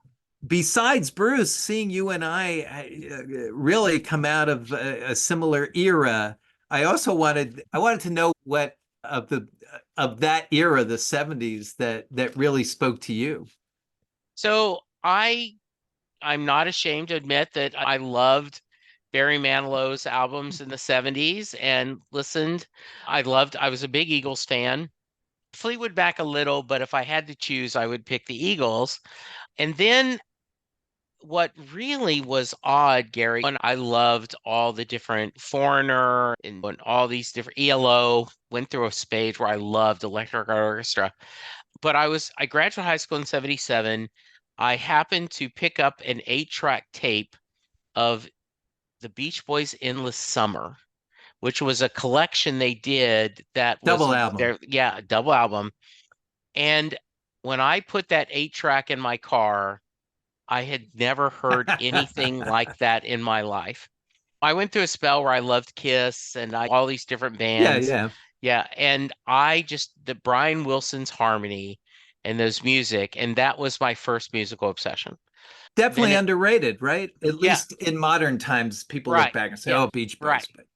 Besides Bruce, seeing you and really come out of a similar era, I wanted to know what of that era, the 70s, that really spoke to you. So I'm not ashamed to admit that I loved Barry Manilow's albums in the 70s and listened. I was a big Eagles fan. Fleetwood Mac a little, but if I had to choose, I would pick the Eagles. And then what really was odd, Gary, when I loved all the different Foreigner and when all these different ELO went through a stage where I loved Electric Orchestra. But I graduated high school in 77. I happened to pick up an 8-track tape of the Beach Boys' Endless Summer, which was a collection they did that was Double album. their, yeah, a double album. And when I put that 8-track in my car, I had never heard anything like that in my life. I went through a spell where I loved Kiss and all these different Yeah, bands. yeah. Yeah, and the Brian Wilson's harmony and those music, and that was my first musical obsession. Then Definitely underrated, right? At yeah, least in modern times, people look right. back and say, Yeah, "Oh, Beach right. Boys," but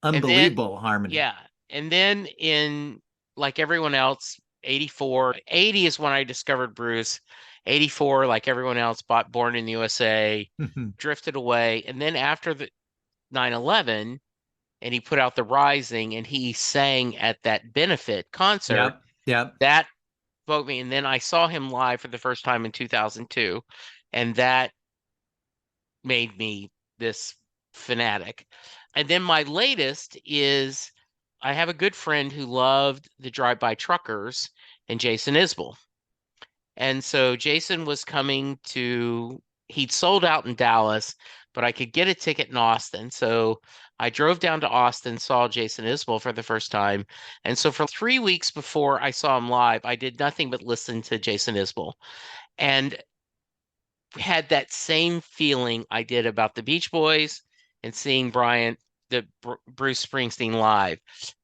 And then, unbelievable harmony. yeah. And then in like everyone else, 84, 80 is when I discovered Bruce. 84, like everyone else, bought Born in the USA, drifted away. And then after the 9/11, and he put out The Rising and he sang at that benefit concert, Yep, yep. that spoke me. And then I saw him live for the first time in 2002, and that made me this fanatic. And then my latest is I have a good friend who loved the Drive-By Truckers and Jason Isbell. And so Jason was coming he'd sold out in Dallas, but I could get a ticket in Austin. So I drove down to Austin, saw Jason Isbell for the first time. And so for 3 weeks before I saw him live, I did nothing but listen to Jason Isbell and had that same feeling I did about the Beach Boys and seeing Bruce Springsteen live.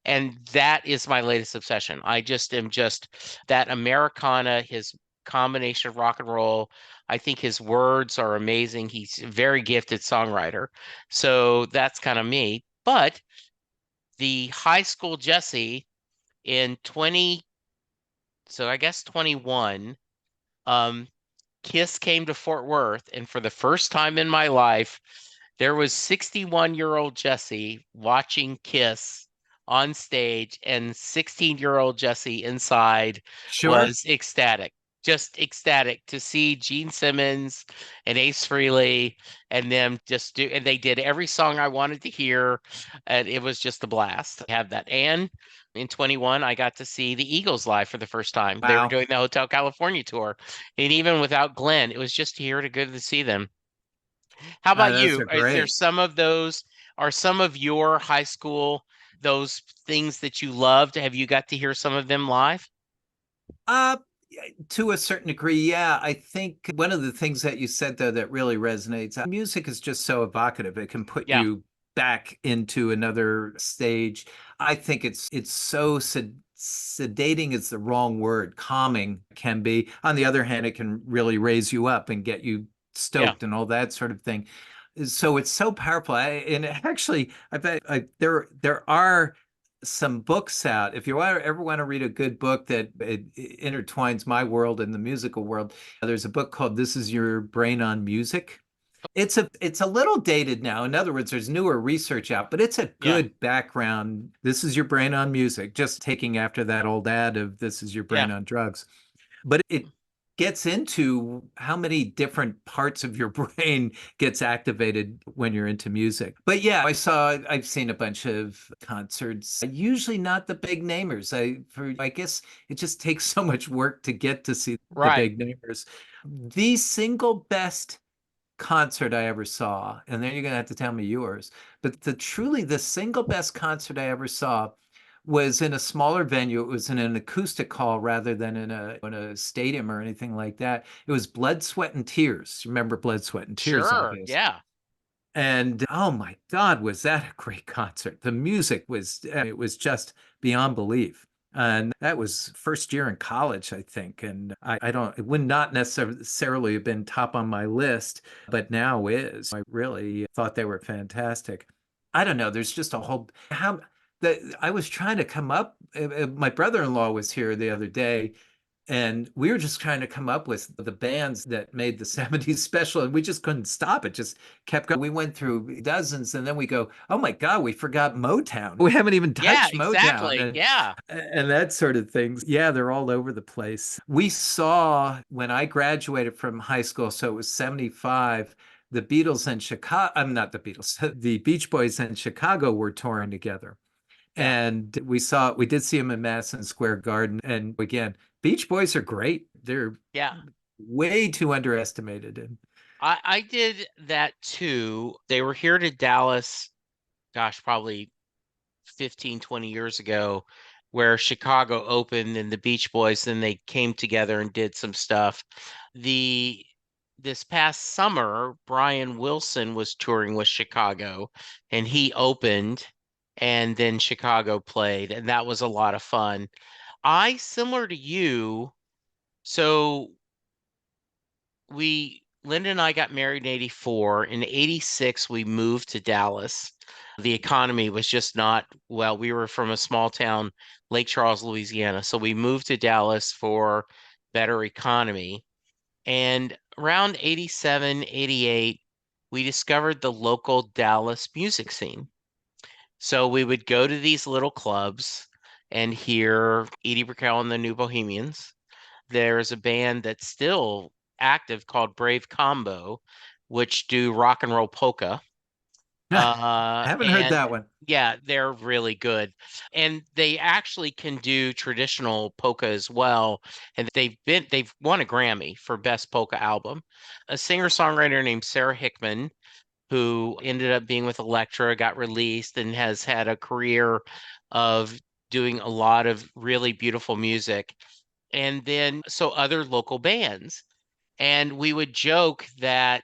And that is my latest obsession. I just am just that Americana, his combination of rock and roll. I think his words are amazing. He's a very gifted songwriter. So that's kind of me. But the high school Jesse in 20, so I guess 21, um, Kiss came to Fort Worth, and for the first time in my life, there was 61-year-old Jesse watching Kiss on stage, and 16-year-old Jesse inside Sure. was ecstatic. Just ecstatic to see Gene Simmons and Ace Frehley and them just do, and they did every song I wanted to hear, and it was just a blast to have that. And in 21, I got to see the Eagles live for the first time. They were Wow. doing the Hotel California tour, and even without Glenn, it was just here to good to see them. How about Those you? are Is there great. some of those, are some of your high school, those things that you loved? Have you got to hear some of them live? Uh, to a certain degree, yeah. I think one of the things that you said though that really resonates, music is just so evocative. It can put Yeah, you back into another stage. I think it's so sedating is the wrong word. Calming can be. On the other hand, it can really raise you up and get you yeah, stoked and all that sort of thing. So it's so powerful. And actually, I bet there are some books out. If you ever want to read a good book that it intertwines my world and the musical world, there's a book called This Is Your Brain on Music. It's a little dated now. In other words, there's newer research out, but it's a yeah, good background. This is your brain on music, just taking after that old ad of this is your yeah. brain on drugs. But it gets into how many different parts of your brain gets activated when you're into music. But yeah, I've seen a bunch of concerts, usually not the big namers. I guess it just takes so much work to get to see the Right. big namers. The single best concert I ever saw, and then you're gonna have to tell me yours, but the single best concert I ever saw was in a smaller venue. It was in an acoustic hall rather than in a stadium or anything like that. It was Blood, Sweat, and Tears. Remember Blood, Sweat, and Tears, Sure. obviously. Yeah. And oh my God, was that a great concert? The music was, it was just beyond belief. And that was first year in college, I think. And I don't, it would not necessarily have been top on my list, but now is. I really thought they were fantastic. I don't know. There's just a whole, how, I was trying to come up. My brother-in-law was here the other day, and we were just trying to come up with the bands that made the 70s special, and we just couldn't stop. It just kept going. We went through dozens, and then we go, oh my God, we forgot Motown. We haven't even Yeah, touched Motown exactly. Yeah. and that sort of things. Yeah, they're all over the place. We saw when I graduated from high school, so it was 75, the Beatles and Chicago, I'm not the Beatles, the Beach Boys and Chicago were touring together. Yeah. And we did see him in Madison Square Garden. And again, Beach Boys are great. They're Yeah. way too underestimated. And I did that too. They were here to Dallas, gosh, probably 15, 20 years ago, where Chicago opened and the Beach Boys, then they came together and did some stuff. The This past summer, Brian Wilson was touring with Chicago and he opened, and then Chicago played, and that was a lot of fun. Similar to you, so Linda and I got married in 84. In 86, we moved to Dallas. The economy was just not, well, we were from a small town, Lake Charles, Louisiana. So we moved to Dallas for better economy. And around 87, 88, we discovered the local Dallas music scene. So we would go to these little clubs and hear Edie Brickell and the New Bohemians. There's a band that's still active called Brave Combo, which do rock and roll polka. haven't heard And that one. yeah, they're really good. And they actually can do traditional polka as well. And they've won a Grammy for best polka album. A singer-songwriter named Sarah Hickman who ended up being with Elektra, got released, and has had a career of doing a lot of really beautiful music. And then, so other local bands. And we would joke that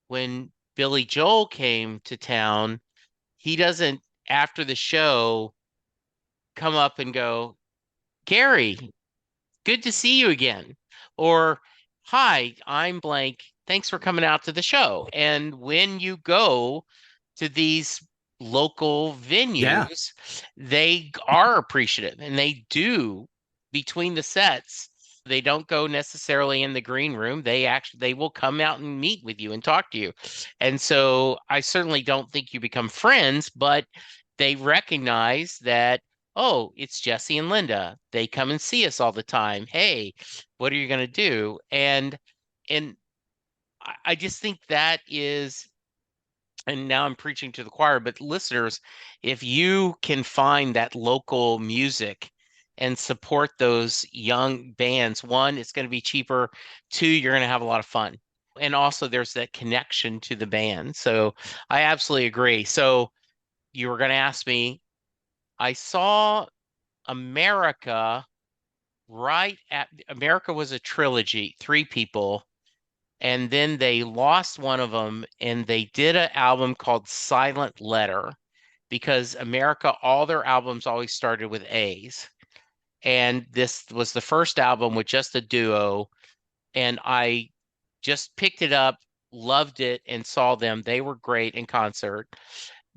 when Billy Joel came to town, he doesn't, after the show, come up and go, Gary, good to see you again. Or, hi, I'm blank. Thanks for coming out to the show. And when you go to these local Yeah. venues, they are appreciative and they do between the sets. They don't go necessarily in the green room. They will come out and meet with you and talk to you. And so I certainly don't think you become friends, but they recognize that, oh, it's Jesse and Linda. They come and see us all the time. Hey, what are you going to do? And I just think that is, and now I'm preaching to the choir, but listeners, if you can find that local music and support those young bands, one, it's going to be cheaper. Two, you're going to have a lot of fun. And also there's that connection to the band. So I absolutely agree. So you were going to ask me, I saw America right at America was a trilogy, three people, and then they lost one of them and they did an album called Silent Letter because America, all their albums always started with A's. And this was the first album with just a duo. And I just picked it up, loved it, and saw them. They were great in concert.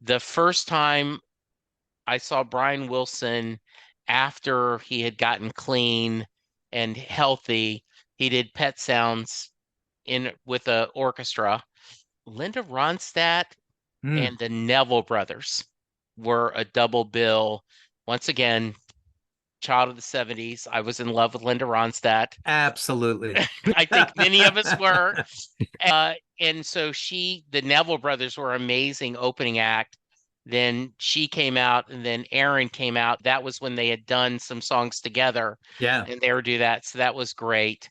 The first time I saw Brian Wilson after he had gotten clean and healthy, he did Pet Sounds in with a orchestra. Linda Ronstadt Mm, and the Neville brothers were a double bill. Once again, child of the 70s. I was in love with Linda Ronstadt. absolutely. I think many of us were. And so the Neville brothers were amazing opening act. Then she came out, and then Aaron came out. That was when they had done some songs together, Yeah. and they were do that. So that was great.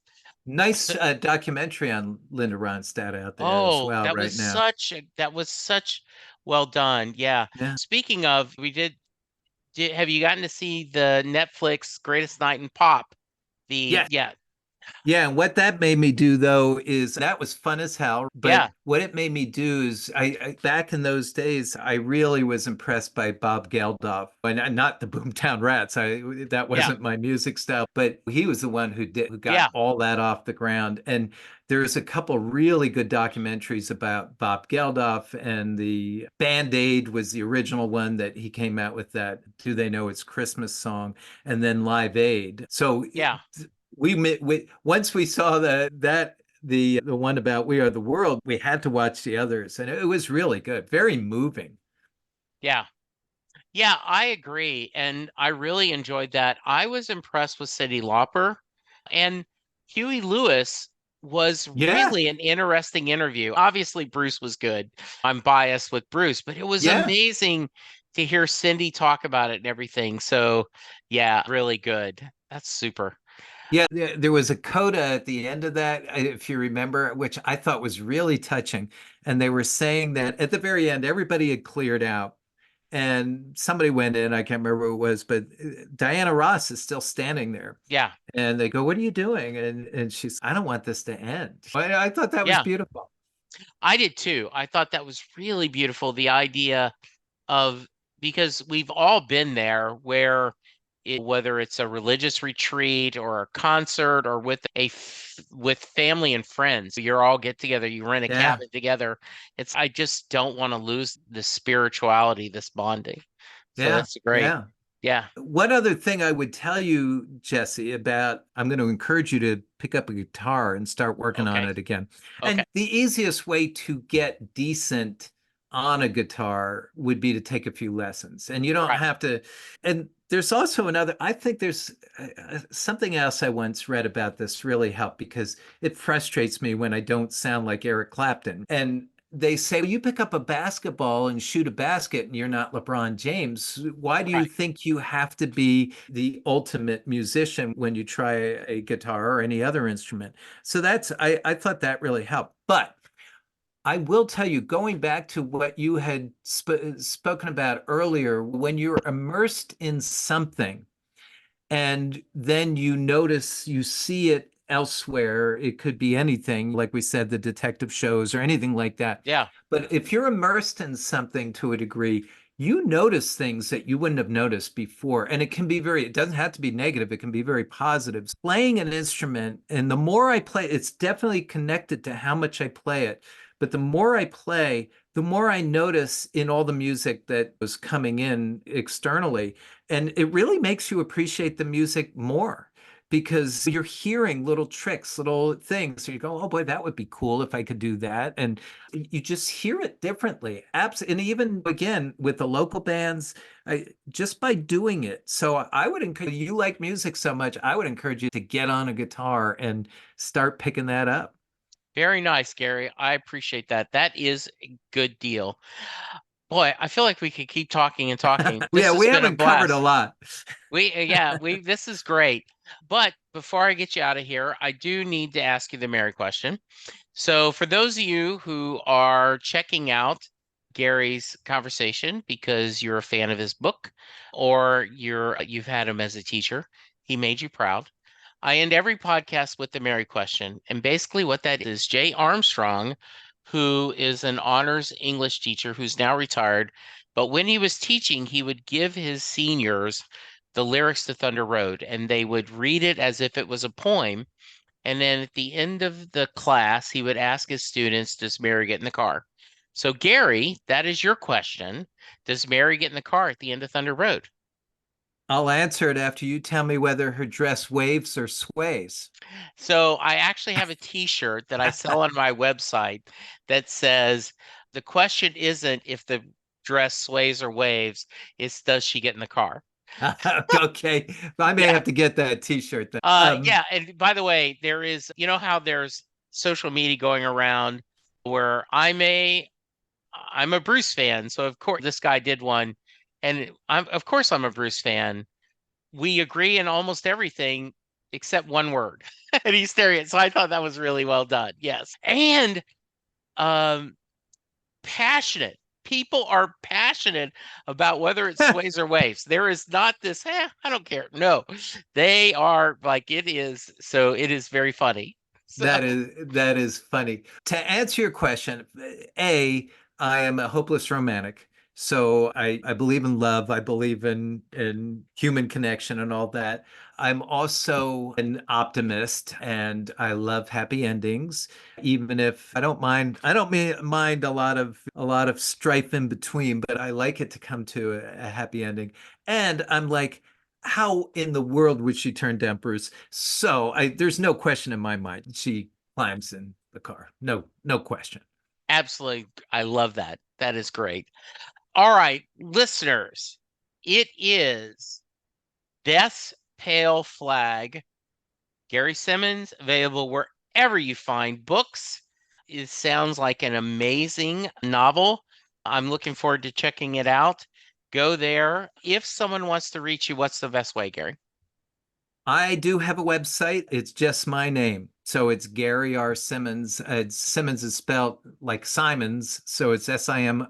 Nice So, documentary on Linda Ronstadt out there as oh, well right now. that was such well done. Yeah. Yeah. Speaking of, have you gotten to see the Netflix Greatest Night in Pop? Yeah. Yeah, Yeah, and what that made me do though is that was fun as hell. But yeah, what it made me do is back in those days, I really was impressed by Bob Geldof, and not the Boomtown Rats. That yeah, wasn't my music style, but he was the one who got yeah, all that off the ground. And there's a couple really good documentaries about Bob Geldof, and the Band-Aid was the original one that he came out with, that Do They Know It's Christmas song, and then Live Aid. So yeah, once we saw the one about We Are the World, we had to watch the others, and it was really good, very moving. yeah. Yeah, I agree. And I really enjoyed that. I was impressed with Cyndi Lauper, and Huey Lewis was Yeah, really an interesting interview. Obviously, Bruce was good. I'm biased with Bruce, but it was yeah, amazing to hear Cindy talk about it and everything. So, yeah, really good. That's super. yeah. There was a coda at the end of that, if you remember, which I thought was really touching. And they were saying that at the very end, everybody had cleared out, and somebody went in. I can't remember who it was, but Diana Ross is still standing there. Yeah, And they go, "What are you doing?" And she's, "I don't want this to end." I thought that was yeah, beautiful. I did too. I thought that was really beautiful. The idea of, because we've all been there where whether it's a religious retreat or a concert or with with family and friends, you're all get together, you rent a Yeah. cabin together. I just don't want to lose the spirituality, this bonding. So Yeah, that's great. yeah. Yeah. One other thing I would tell you, Jesse, about I'm going to encourage you to pick up a guitar and start working on Okay. it again. Okay. And the easiest way to get decent on a guitar would be to take a few lessons. And you don't Right. have to. And there's also I think there's something else I once read about this really helped, because it frustrates me when I don't sound like Eric Clapton. And they say, well, you pick up a basketball and shoot a basket and you're not LeBron James. Why do you Right. think you have to be the ultimate musician when you try a guitar or any other instrument? So I thought that really helped. But I will tell you, going back to what you had spoken about earlier, when you're immersed in something and then you notice, you see it elsewhere, it could be anything, like we said, the detective shows or anything like that. Yeah. But if you're immersed in something to a degree, you notice things that you wouldn't have noticed before. And it can be it doesn't have to be negative, it can be very positive. Playing an instrument, and the more I play, it's definitely connected to how much I play it. But the more I play, the more I notice in all the music that was coming in externally. And it really makes you appreciate the music more because you're hearing little tricks, little things. So you go, oh boy, that would be cool if I could do that. And you just hear it differently. And even again with the local bands, just by doing it. So I would encourage you, like music so much, I would encourage you to get on a guitar and start picking that up. Very nice, Gary. I appreciate that. That is a good deal. Boy, I feel like we could keep talking and talking. This Yeah, has we been a haven't covered a blast. lot. This is great. But before I get you out of here, I do need to ask you the Mary question. So, for those of you who are checking out Gary's conversation because you're a fan of his book or you've had him as a teacher, he made you proud. I end every podcast with the Mary question. And basically what that is, Jay Armstrong, who is an honors English teacher who's now retired, but when he was teaching, he would give his seniors the lyrics to Thunder Road and they would read it as if it was a poem. And then at the end of the class, he would ask his students, does Mary get in the car? So, Gary, that is your question. Does Mary get in the car at the end of Thunder Road? I'll answer it after you tell me whether her dress waves or sways. So, I actually have a t-shirt that I sell on my website that says, the question isn't if the dress sways or waves, it's does she get in the car? Okay, I may Yeah. have to get that t-shirt then. Yeah. And by the way, there is, you know how there's social media going around where I'm a Bruce fan, so of course this guy did one, and of course I'm a Bruce fan. We agree in almost everything except one word, and he's staring at. So I thought that was really well done. Yes, and um, passionate. People are passionate about whether it sways or waves. There is not this, I don't care. No, they are like it is. So it is very funny. So That is funny. To answer your question, A, I am a hopeless romantic. So I believe in love. I believe in human connection and all that. I'm also an optimist and I love happy endings, even if I don't mind a lot of strife in between, but I like it to come to a happy ending. And I'm like, how in the world would she turn down Bruce? So there's no question in my mind. She climbs in the car. No, no question. absolutely, I love that. That is great. All right, listeners, it is Death's Pale Flag. Gary Simmons, available wherever you find books. It sounds like an amazing novel. I'm looking forward to checking it out. Go there. If someone wants to reach you, what's the best way, Gary? I do have a website. It's just my name. So it's Gary R. Simmons. Simmons is spelled like Simons. So it's Simonds.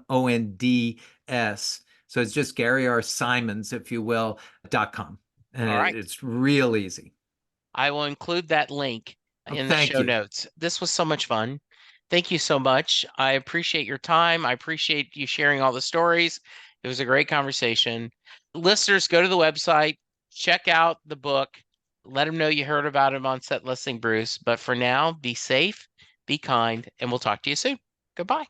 So it's just Gary R. Simons, if you will, .com. And All right. it's real easy. I will include that link Oh, in the thank show you. notes. This was so much fun. Thank you so much. I appreciate your time. I appreciate you sharing all the stories. It was a great conversation. Listeners, go to the website, check out the book, let them know you heard about him on Set Listing Bruce. But for now, be safe, be kind, and we'll talk to you soon. Goodbye.